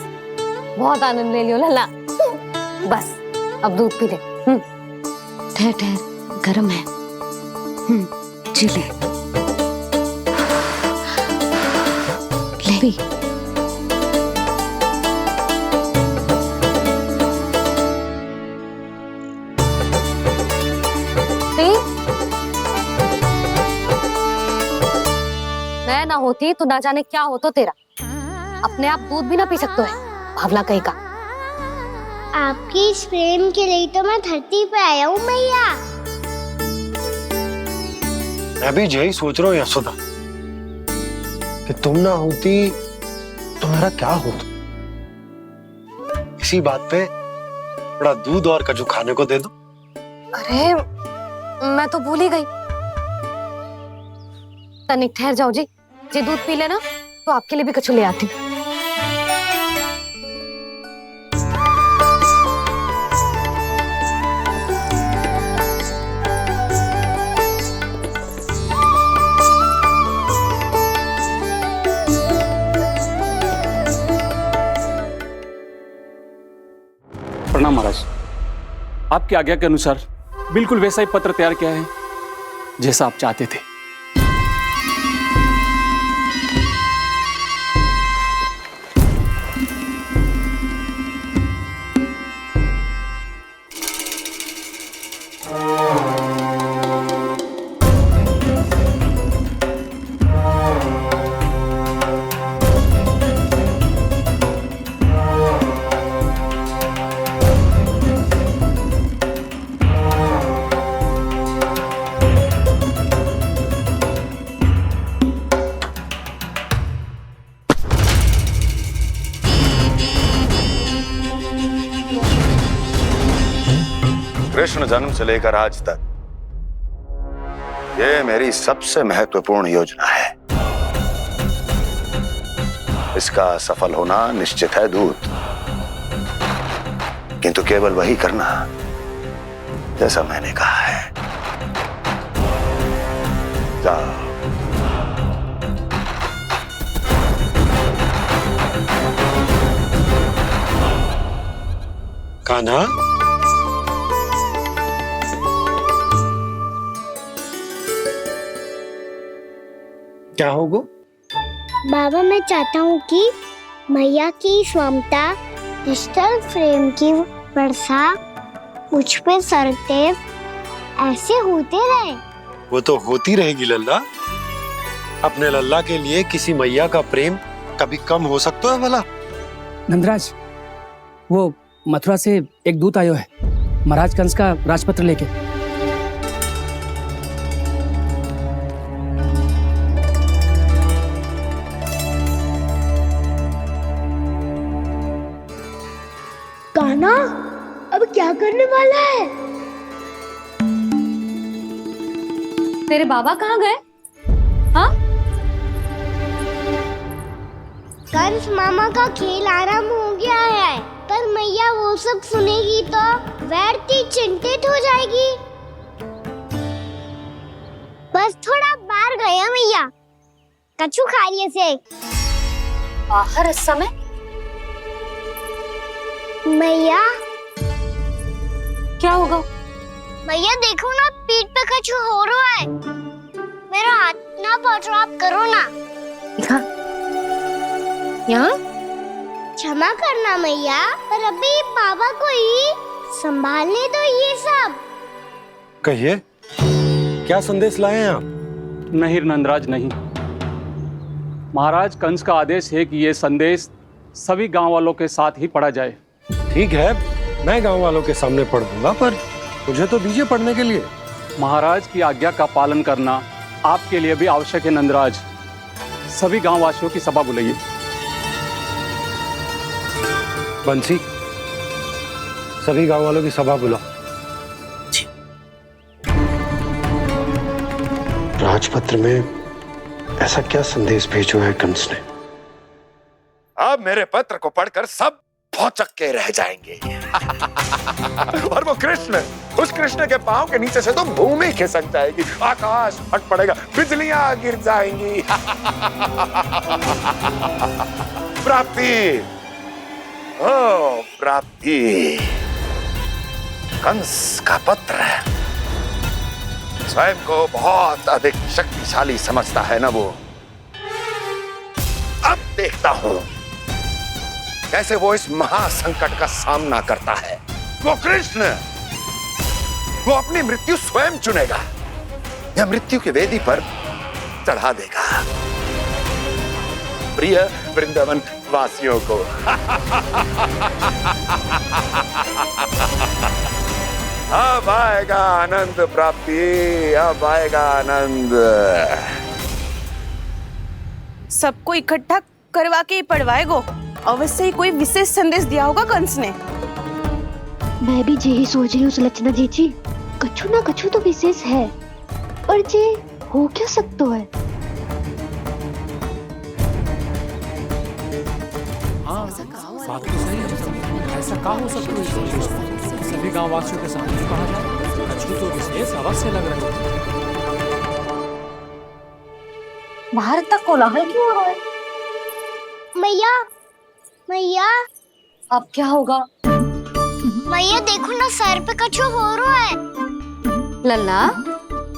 बहुत आनंद ले लियो लल्ला। बस अब दूध पी ले। ठहर ठहर, गर्म है। जी ले पी। मैं ना होती तो ना जाने क्या हो तो तेरा। अपने आप दूध भी ना पी सकते है, भावला कहीं का। आपकी इस प्रेम के लिए तो मैं धरती पे आया हूँ मैया। मैं भी यही सोच रहा हूँ यशोदा कि तुम ना होती तो मेरा क्या होता। इसी बात पे थोड़ा दूध और कजू खाने को दे दो। अरे मैं तो भूल ही गई। तनिक ठहर जाओ जी, दूध पी लेना तो आपके लिए भी कछु ले आती। प्रणाम महाराज। आपकी आज्ञा के अनुसार बिल्कुल वैसा ही पत्र तैयार किया है जैसा आप चाहते थे। कृष्ण जन्म से लेकर आज तक ये मेरी सबसे महत्वपूर्ण योजना है। इसका सफल होना निश्चित है दूत, किंतु केवल वही करना जैसा मैंने कहा है। जाओ। कान्हा, क्या होगा? बाबा मैं चाहता हूँ कि मैया की ममता क्रिस्टल फ्रेम की वर्षा मुझ पे सरते ऐसे होते रहे। वो तो होती रहेगी लल्ला। अपने लल्ला के लिए किसी मैया का प्रेम कभी कम हो सकता है भला? नंदराज, वो मथुरा से एक दूत आयो है महाराज कंस का राजपत्र लेके। कान्हा अब क्या करने वाला है? तेरे बाबा कहाँ गए? हाँ? कंस मामा का खेल आरंभ हो गया है, पर मैया वो सब सुनेगी तो व्यर्थी चिंतित हो जाएगी। बस थोड़ा बाहर गया मैया, कछु खा लिए से। बाहर इस समय? मैया क्या होगा? मैया देखो ना, पीठ पे कछु हो रहा है। मेरा हाथ ना पकड़ो, आप करो ना। यहाँ? क्षमा करना मैया, पर अभी बाबा को ही संभालने दो ये सब। कहिए, क्या संदेश लाए हैं आप? नहीं नंदराज नहीं। महाराज कंस का आदेश है कि ये संदेश सभी गांव वालों के साथ ही पढ़ा जाए। ठीक है, मैं गांव वालों के सामने पढ़ दूंगा, पर मुझे तो दीजिए पढ़ने के लिए। महाराज की आज्ञा का पालन करना आपके लिए भी आवश्यक है नंदराज। सभी गांव वासियों की सभा बुलाइए। बंसी, सभी गांव वालों की सभा बुलाओ। राजपत्र में ऐसा क्या संदेश भेजो है कंस ने? अब मेरे पत्र को पढ़कर सब भौचक के रह जाएंगे। और वो कृष्ण, उस कृष्ण के पांव के नीचे से तो भूमि खिसक जाएगी, आकाश फट पड़ेगा, बिजलियां गिर जाएंगी। प्राप्ति, ओ प्राप्ति, कंस का पत्र। स्वयं को बहुत अधिक शक्तिशाली समझता है ना वो। अब देखता हूं कैसे वो इस महासंकट का सामना करता है। वो कृष्ण, वो अपनी मृत्यु स्वयं चुनेगा या मृत्यु की वेदी पर चढ़ा देगा प्रिय वृंदावन वासियों को। अब आएगा आनंद प्राप्ति, अब आएगा आनंद। सबको इकट्ठा करवा के ही पढ़वाएगो। अवश्य ही कोई विशेष संदेश दिया होगा कंस ने। मैं भी यही सोच रही हूँ सुलक्षणा जी, कछु ना कछु तो विशेष है, और जे हो क्या सकता है? हाँ, बात तो सही है। ऐसा क्या हो सकता है? सभी गांव वासियों के सामने कहा जाए, कछु तो विशेष अवश्य लग रहे हो। बाहर तक कोलाहल क्यों हो रहा है? मैया, मैया, अब क्या होगा? मैया देखो ना, सर पे कछु हो रहा है। लल्ला,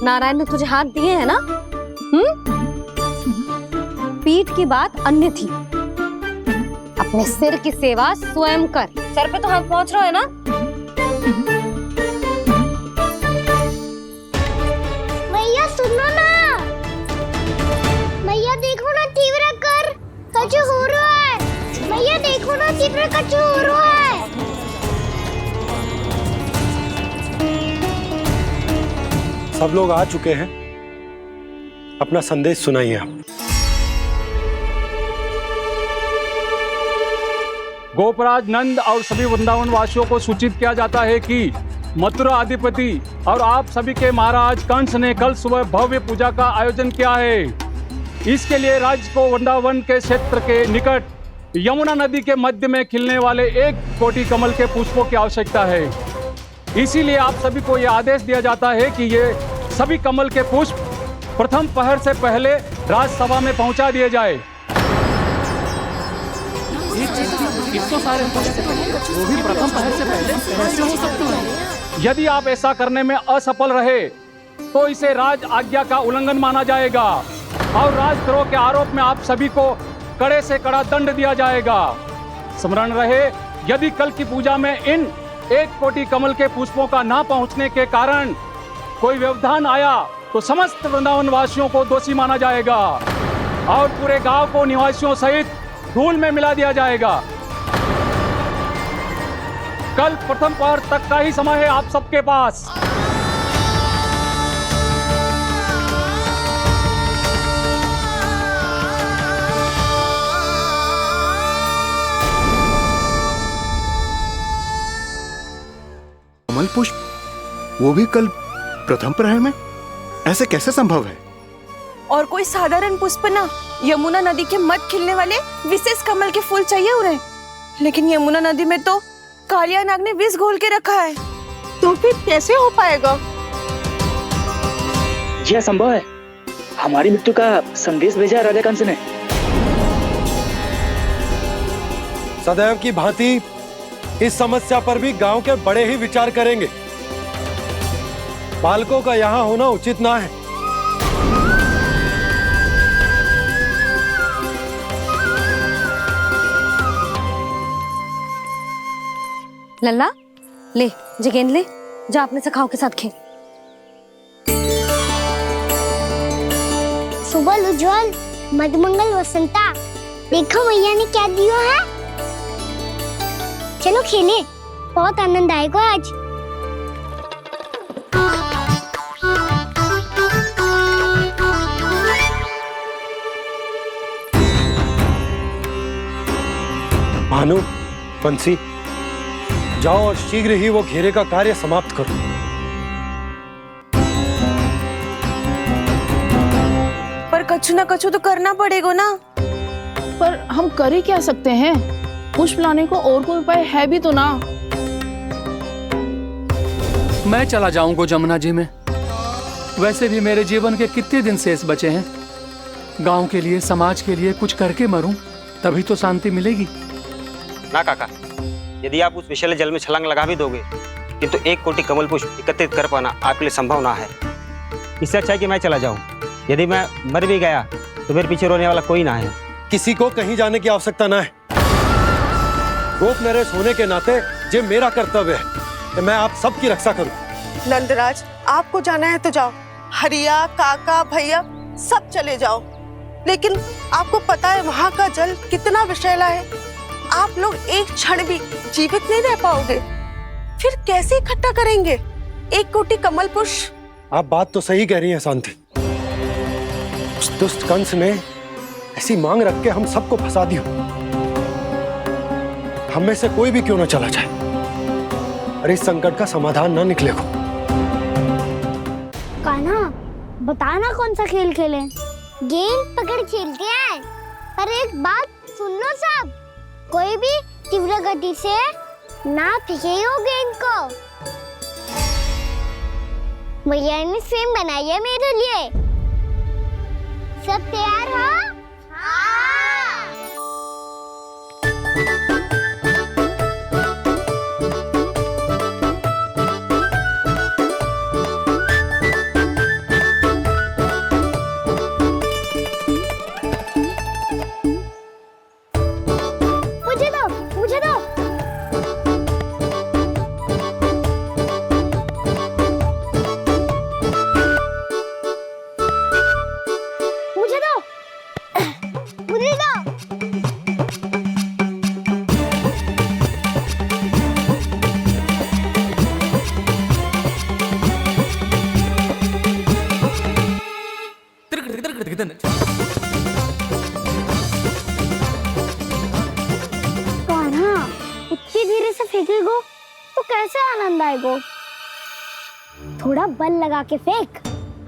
नारायण ने तुझे हाथ दिए हैं ना? पीठ की बात अन्य थी। अपने सिर की सेवा स्वयं कर। सर पे तो हाथ पहुंच रहा है ना? मैया सुनो ना, मैया देखो ना, तीव्र कर कछु हो रहा है। मैया देखो ना, तीव्र कछु हो रहा है। सब लोग आ चुके हैं, अपना संदेश सुनाइए आप। गोपराज नंद और सभी वृंदावन वासियों को सूचित किया जाता है कि मथुरा अधिपति और आप सभी के महाराज कंस ने कल सुबह भव्य पूजा का आयोजन किया है। इसके लिए राज्य को वृंदावन के क्षेत्र के निकट यमुना नदी के मध्य में खिलने वाले 1 कोटि कमल के पुष्पों की आवश्यकता है। इसीलिए आप सभी को यह आदेश दिया जाता है कि ये सभी कमल के पुष्प प्रथम पहर से पहले राजसभा में पहुंचा दिए जाए। इतने सारे वो भी प्रथम पहर से पहले कैसे हो सकते हैं? यदि आप ऐसा करने में असफल रहे तो इसे राज आज्ञा का उल्लंघन माना जाएगा और राजद्रोह के आरोप में आप सभी को कड़े से कड़ा दंड दिया जाएगा। स्मरण रहे, यदि कल की पूजा में इन 1 कोटि कमल के पुष्पों का ना पहुंचने के कारण कोई व्यवधान आया तो समस्त वृंदावन वासियों को दोषी माना जाएगा और पूरे गांव को निवासियों सहित धूल में मिला दिया जाएगा। कल प्रथम पहर तक का ही समय है आप सबके पास। कमल पुष्प, वो भी कल प्रथम प्रहर में? ऐसे कैसे संभव है? और कोई साधारण पुष्प ना, यमुना नदी के मध्य खिलने वाले विशेष कमल के फूल चाहिए उन्हें। लेकिन यमुना नदी में तो कालिया नाग ने विष घोल के रखा है, तो फिर कैसे हो पाएगा? यह संभव है। हमारी मृत्यु का संदेश भेजा राजा कंस ने। सदैव की भांति इस समस्या पर भी गांव के बड़े ही विचार करेंगे। बालकों का यहाँ होना उचित ना है। लल्ला, ले जे गेंद ले, जा अपने सखाओं के साथ खेल। सुबह उज्जवल, मधुमंगल वसंता, देखो भैया ने क्या दिया है। चलो खेले, बहुत आनंद आएगा आज। भानु, बंसी, जाओ और शीघ्र ही वो घेरे का कार्य समाप्त करो। पर कछु ना कछु तो करना पड़ेगा ना। पर हम कर ही क्या सकते हैं? पुष्प लाने को और कोई उपाय है भी तो ना। मैं चला जाऊंगा जमुना जी में। वैसे भी मेरे जीवन के कितने दिन शेष बचे हैं। गांव के लिए, समाज के लिए कुछ करके मरूं, तभी तो शांति मिलेगी। ना काका, यदि आप उस विषैले जल में छलांग लगा भी दोगे, किंतु 1 कोटि कमल पुष्प एकत्रित कर पाना आपके लिए संभव ना है। इससे अच्छा है कि मैं चला जाऊं। यदि मैं मर भी गया तो मेरे पीछे रोने वाला कोई ना है। किसी को कहीं जाने की आवश्यकता ना है। गोप नरेश होने के नाते ये मेरा कर्तव्य है कि मैं आप सबकी रक्षा करूं। नंदराज, आपको जाना है तो जाओ। हरिया, काका, भैया सब चले जाओ। लेकिन आपको पता है वहाँ का जल कितना विषैला है। आप लोग एक क्षण भी जीवित नहीं रह पाओगे। फिर कैसे इकट्ठा करेंगे 1 कोटि कमल पुष्प? आप बात तो सही कह रही हैं शांति। उस दुष्ट कंस ने ऐसी मांग रख के हम सबको फंसा दिया। हम में से कोई भी क्यों ना चला जाए और इस संकट का समाधान ना निकलेगा। कान्हा, बताना कौन सा खेल खेलें? गेंद पकड़ खेलते हैं। पर एक बात सुन लो सब, कोई भी तीव्र गति से ना फेंकेगा गेंद को। भैया ने फ्रेम बनाई है मेरे लिए। सब तैयार हो? मुझे दो। इतनी धीरे से फेंकेगो तो कैसे आनंद आएगो? थोड़ा बल लगा के फेंक।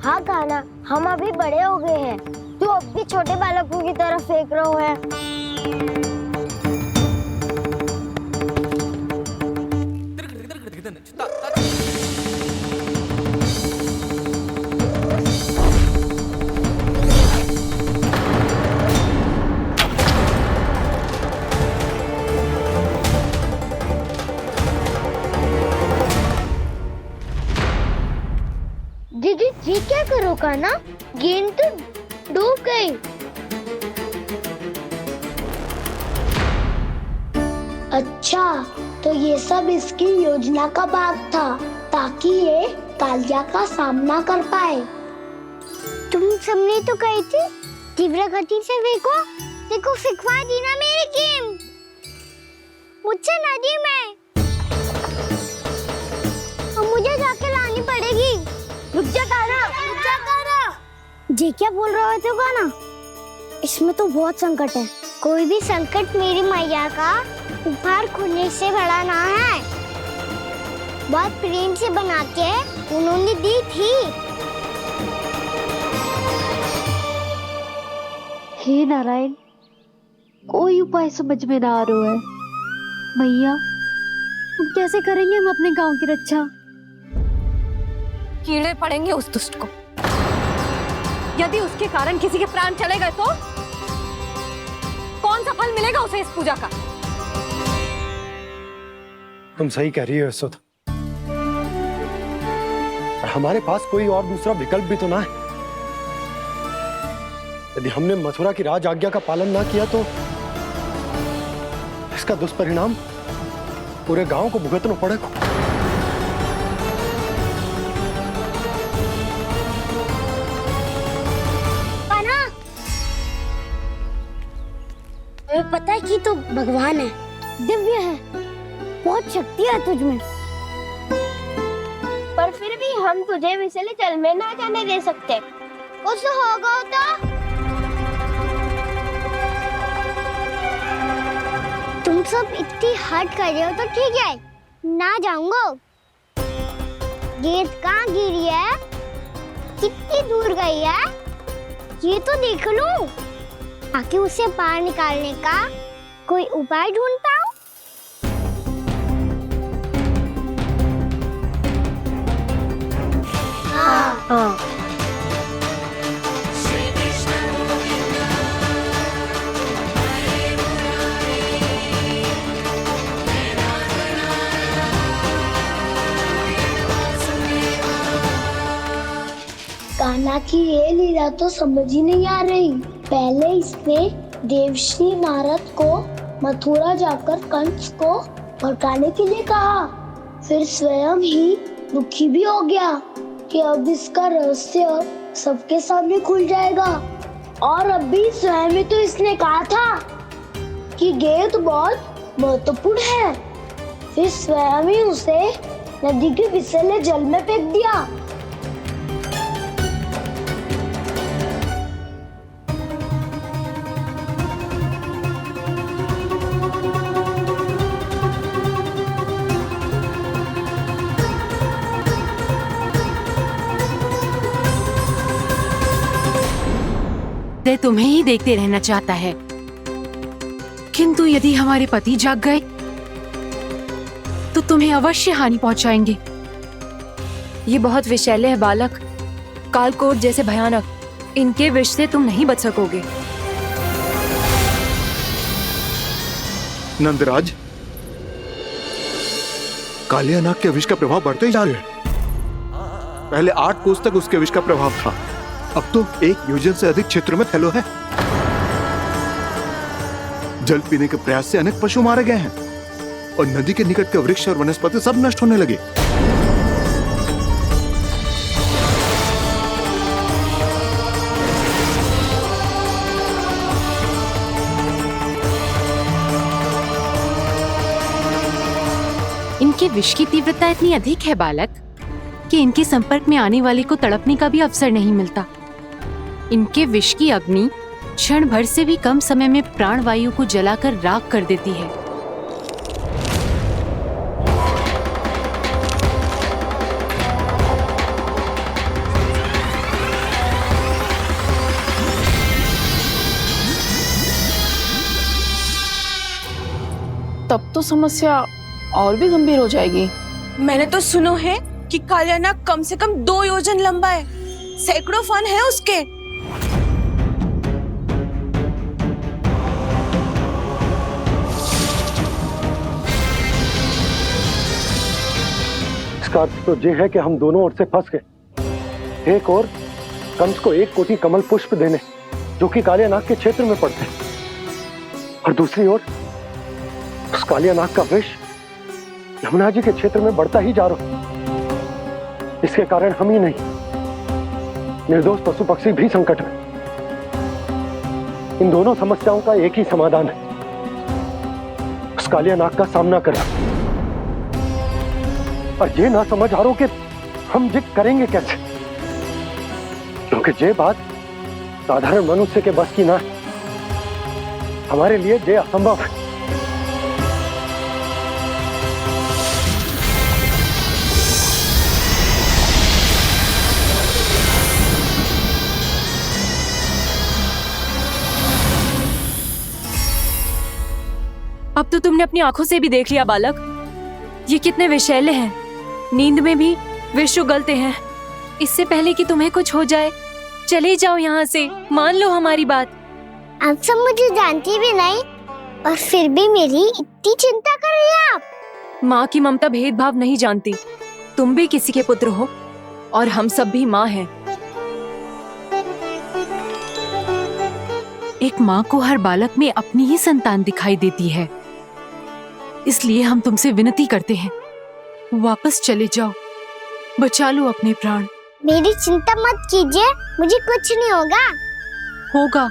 हाँ कान्हा, हम अभी बड़े हो गए हैं, तू अब भी छोटे बालकों की तरह फेंक रहा है। दीदी, ये क्या करो कान्हा? गेंद तो डूब गई। अच्छा, तो ये सब इसकी योजना का भाग था, ताकि ये कालिया का सामना कर पाए। तुम सबने तो कही थी तीव्र गति से फेंको। देखो, फेंकवा दी ना मेरी गेंद मुझसे नदी में। ये क्या बोल रहे थे गाना? इसमें तो बहुत संकट है। कोई भी संकट मेरी मैया का उपहार खोने से बड़ा ना है। बहुत प्रेम से बना के उन्होंने दी थी। हे नारायण, कोई उपाय समझ में ना आ रहा है। भैया, अब कैसे करेंगे हम अपने गांव की रक्षा? कीड़े पड़ेंगे उस दुष्ट को। यदि उसके कारण किसी के प्राण चले गए तो कौन सा फल मिलेगा उसे इस पूजा का? तुम सही कह रही हो यशोदा। हमारे पास कोई और दूसरा विकल्प भी तो ना है। यदि हमने मथुरा की राज आज्ञा का पालन ना किया तो इसका दुष्परिणाम पूरे गांव को भुगतना पड़ेगा। हमें पता है कि तू भगवान है, दिव्य है, बहुत शक्ति है तुझमें। पर फिर भी हम तुझे विषैले जल में ना जाने दे सकते। कुछ होगा तो तुम सब इतनी हट कर रहे हो तो ठीक है, ना जाऊंगा। गेंद कहाँ गिरी है, कितनी दूर गई है, ये तो देख लूं, ताकि उसे बाहर निकालने का कोई उपाय ढूंढ पाऊं। हाँ। कान्हा की ये लीला तो समझ ही नहीं आ रही। पहले इसने देवश्री नारद को मथुरा जाकर कंस को भड़काने के लिए कहा, फिर स्वयं ही दुखी भी हो गया कि अब इसका रहस्य सबके सामने खुल जाएगा। और अभी स्वयं ही तो इसने कहा था कि गेंद बहुत महत्वपूर्ण है, फिर स्वयं ही उसे नदी के विषैले जल में फेंक दिया। तुम्हें ही देखते रहना चाहता है, किंतु यदि हमारे पति जाग गए तो तुम्हें अवश्य हानि पहुंचाएंगे। ये बहुत विषैले है बालक, कालकोट जैसे भयानक, इनके विष से तुम नहीं बच सकोगे। नंदराज, कालिया नाग के विष का प्रभाव बढ़ते ही जा रहा है। पहले 8 कोस तक उसके विष का प्रभाव था, अब तो 1 योजन से अधिक क्षेत्र में फैलो है। जल पीने के प्रयास से अनेक पशु मारे गए हैं और नदी के निकट के वृक्ष और वनस्पति सब नष्ट होने लगे। इनके विष की तीव्रता इतनी अधिक है बालक कि इनके संपर्क में आने वाले को तड़पने का भी अवसर नहीं मिलता। इनके विष की अग्नि क्षण भर से भी कम समय में प्राणवायु को जलाकर राख कर देती है। तब तो समस्या और भी गंभीर हो जाएगी। मैंने तो सुनो है कि कालिया नाग कम से कम 2 योजन लंबा है, सैकड़ों फन है उसके। इसका अर्थ तो ये है कि हम दोनों ओर से फंस गए। एक और कंस को 1 कोटि कमल पुष्प देने जो कि कालिया नाग के क्षेत्र में पड़ते हैं, और दूसरी ओर उस कालिया नाग का विष यमुना जी के क्षेत्र में बढ़ता ही जा रहा। इसके कारण हम ही नहीं, निर्दोष पशु पक्षी भी संकट में। इन दोनों समस्याओं का एक ही समाधान है, उस कालिया नाग का सामना करना। और ये ना समझ आ रहा कि हम ये करेंगे कैसे, क्योंकि ये बात साधारण मनुष्य के बस की ना, हमारे लिए ये असंभव है। अब तो तुमने अपनी आंखों से भी देख लिया बालक, ये कितने विषैले हैं। नींद में भी विष उगलते हैं। इससे पहले कि तुम्हें कुछ हो जाए, चले जाओ यहाँ से, मान लो हमारी बात। आप सब मुझे जानती भी नहीं और फिर भी मेरी इतनी चिंता कर रही हैं आप। माँ की ममता भेदभाव नहीं जानती। तुम भी किसी के पुत्र हो और हम सब भी माँ हैं। एक माँ को हर बालक में अपनी ही संतान दिखाई देती है। इसलिए हम तुमसे विनती करते हैं, वापस चले जाओ, बचा लो अपने प्राण। मेरी चिंता मत कीजिए, मुझे कुछ नहीं होगा। होगा,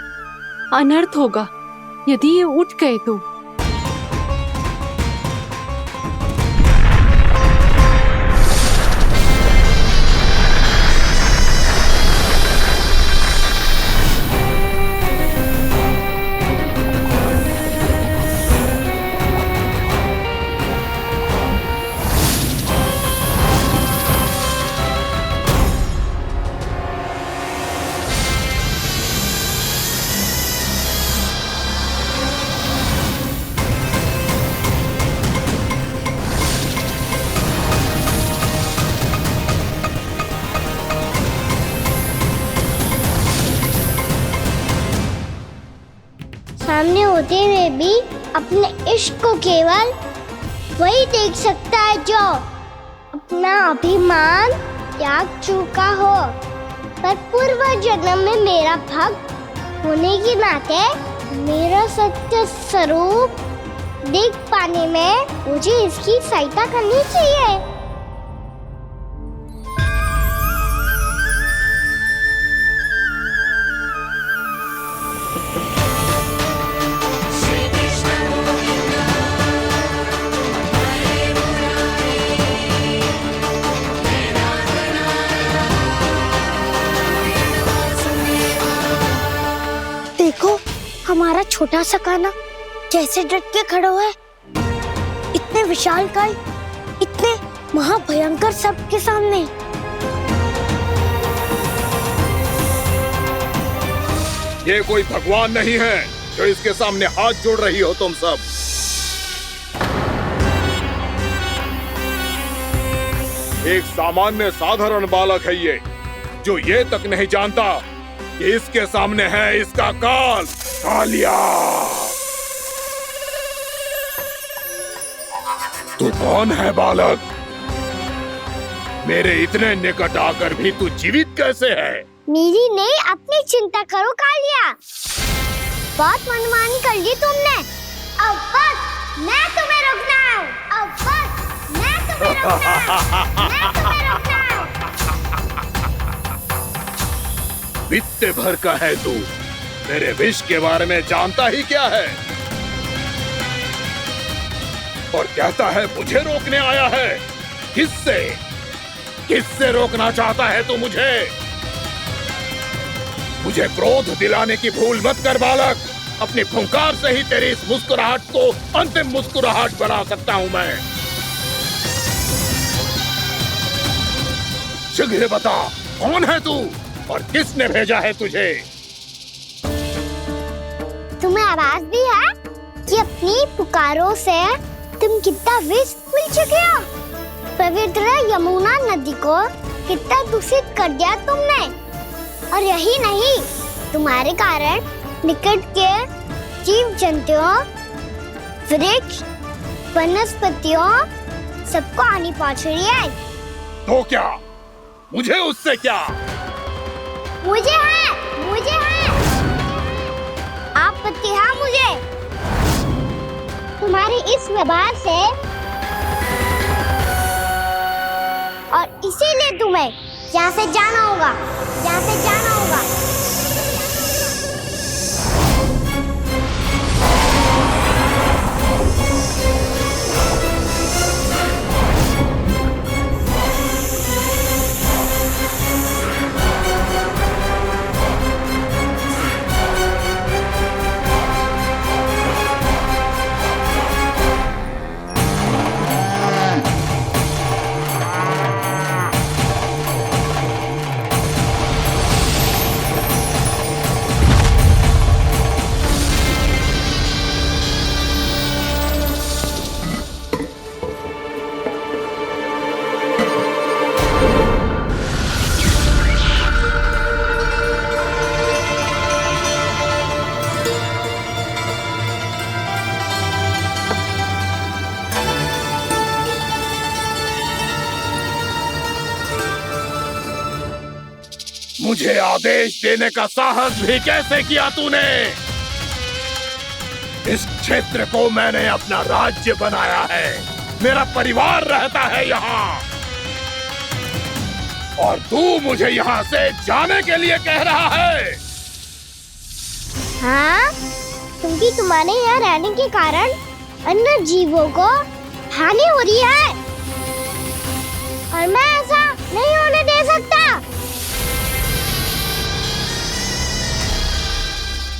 अनर्थ होगा यदि ये उठ गए तो। सामने होते हुए भी अपने इश्क को केवल वही देख सकता है जो अपना अभिमान त्याग चुका हो। पर पूर्व जन्म में मेरा भक्त होने के नाते मेरा सत्य स्वरूप देख पाने में मुझे इसकी सहायता करनी चाहिए। देखो हमारा छोटा सा कान्हा कैसे डट के खड़ा हुआ है, इतने विशालकाय, इतने महाभयंकर सबके सामने। ये कोई भगवान नहीं है जो इसके सामने हाथ जोड़ रही हो तुम सब। एक सामान्य साधारण बालक है ये, जो ये तक नहीं जानता कि इसके सामने है इसका काल, कालिया। तू कौन है बालक? मेरे इतने निकट आकर भी तू जीवित कैसे है? मेरी नहीं, अपनी चिंता करो कालिया। बहुत मनमानी कर ली तुमने। अब बस मैं तुम्हें रोकना हूँ। अब बस मैं तुम्हें रोकना हूँ। मैं तुम्हें रोकना हूँ। बित्ते भर का है तू, मेरे विष के बारे में जानता ही क्या है? और कहता है मुझे रोकने आया है। किससे? किससे रोकना चाहता है तू मुझे? मुझे क्रोध दिलाने की भूल मत कर बालक। अपनी फुंकार से ही तेरी इस मुस्कुराहट को अंतिम मुस्कुराहट बना सकता हूं मैं। शीघ्र बता, कौन है तू और किसने भेजा है तुझे? तुम्हें आवाज भी है कि अपनी पुकारों से तुम कितना विष भूल चुके हो। पवित्र यमुना नदी को कितना दूषित कर दिया तुमने। और यही नहीं, तुम्हारे कारण निकट के जीव जंतुओं, वृक्ष, वनस्पतियों सबको हानि पहुंच रही है। तो क्या? मुझे उससे क्या? मुझे है आपत्ति है मुझे तुम्हारे इस व्यवहार से, और इसीलिए तुम्हें यहाँ से जाना होगा, यहाँ से जाना होगा। मुझे आदेश देने का साहस भी कैसे किया तूने? इस क्षेत्र को मैंने अपना राज्य बनाया है, मेरा परिवार रहता है यहाँ, और तू मुझे यहाँ से जाने के लिए कह रहा है? हाँ, क्योंकि तुम्हारे यहाँ रहने के कारण अन्य जीवों को हानि हो रही है और मैं ऐसा नहीं होने दे सकता।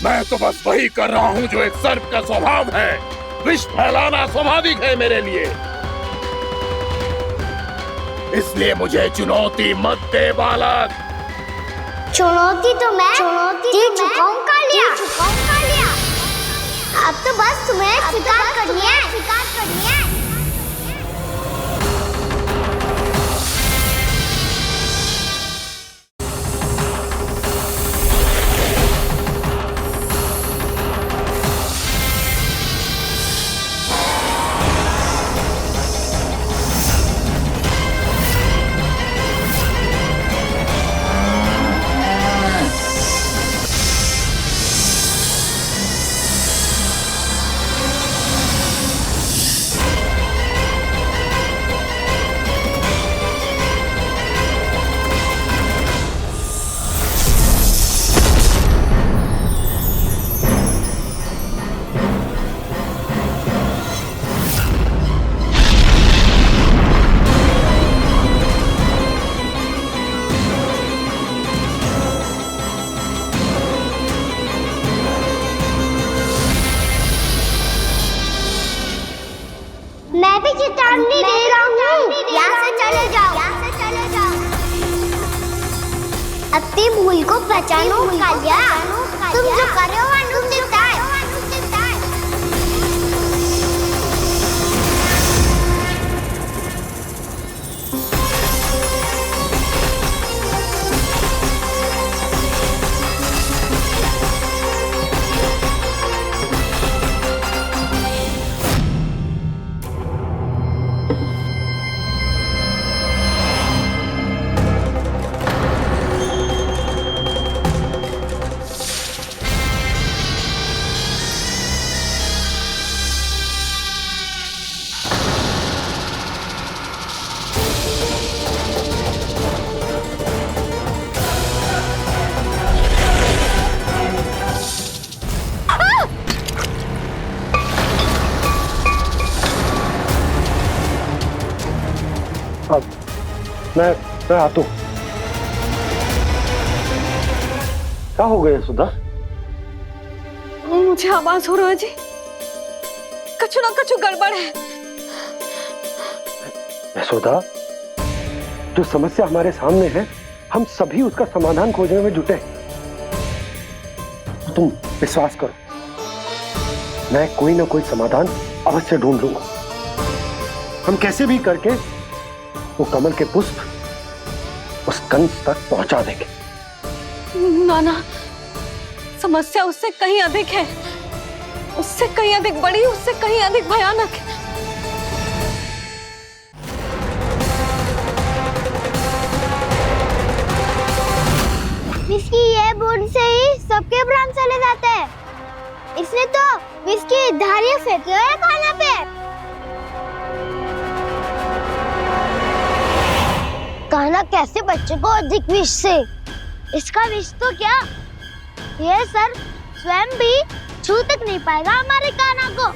मैं तो बस वही कर रहा हूँ जो एक सर्प का स्वभाव है। विष फैलाना स्वाभाविक है मेरे लिए, इसलिए मुझे चुनौती मत दे बालक। चुनौती तो मैं दे चुका हूँ कालिया। अब तो बस तुम्हें शिकार करनी है। मैं भी चेतावनी दे रहा हूँ, यहाँ से चले जाओ। अपनी भूल को पहचानो कालिया, तुम जो कर रहे हो अनुचित है। मैं आता हूँ। क्या हो गया सुधा? मुझे आवाज हो रहा है जी, कछु ना कछु गड़बड़ है। यशोदा, जो समस्या हमारे सामने है, हम सभी उसका समाधान खोजने में जुटे। तो तुम विश्वास करो, मैं कोई ना कोई समाधान अवश्य ढूंढ लूंगा। हम कैसे भी करके वो कमल के पुष्प उस कंस तक पहुंचा देंगे। नाना, समस्या उससे कहीं अधिक है, उससे कहीं अधिक बड़ी, उससे कहीं अधिक भयानक है। इसकी ये बूंद से ही सबके प्राण चले जाते हैं। इसने तो विष की धारियां फेंकी है खाना पे। कान्हा कैसे बच्चे को अधिक विष से? इसका विष तो क्या, ये सर स्वयं भी छू तक नहीं पाएगा हमारे कान्हा को।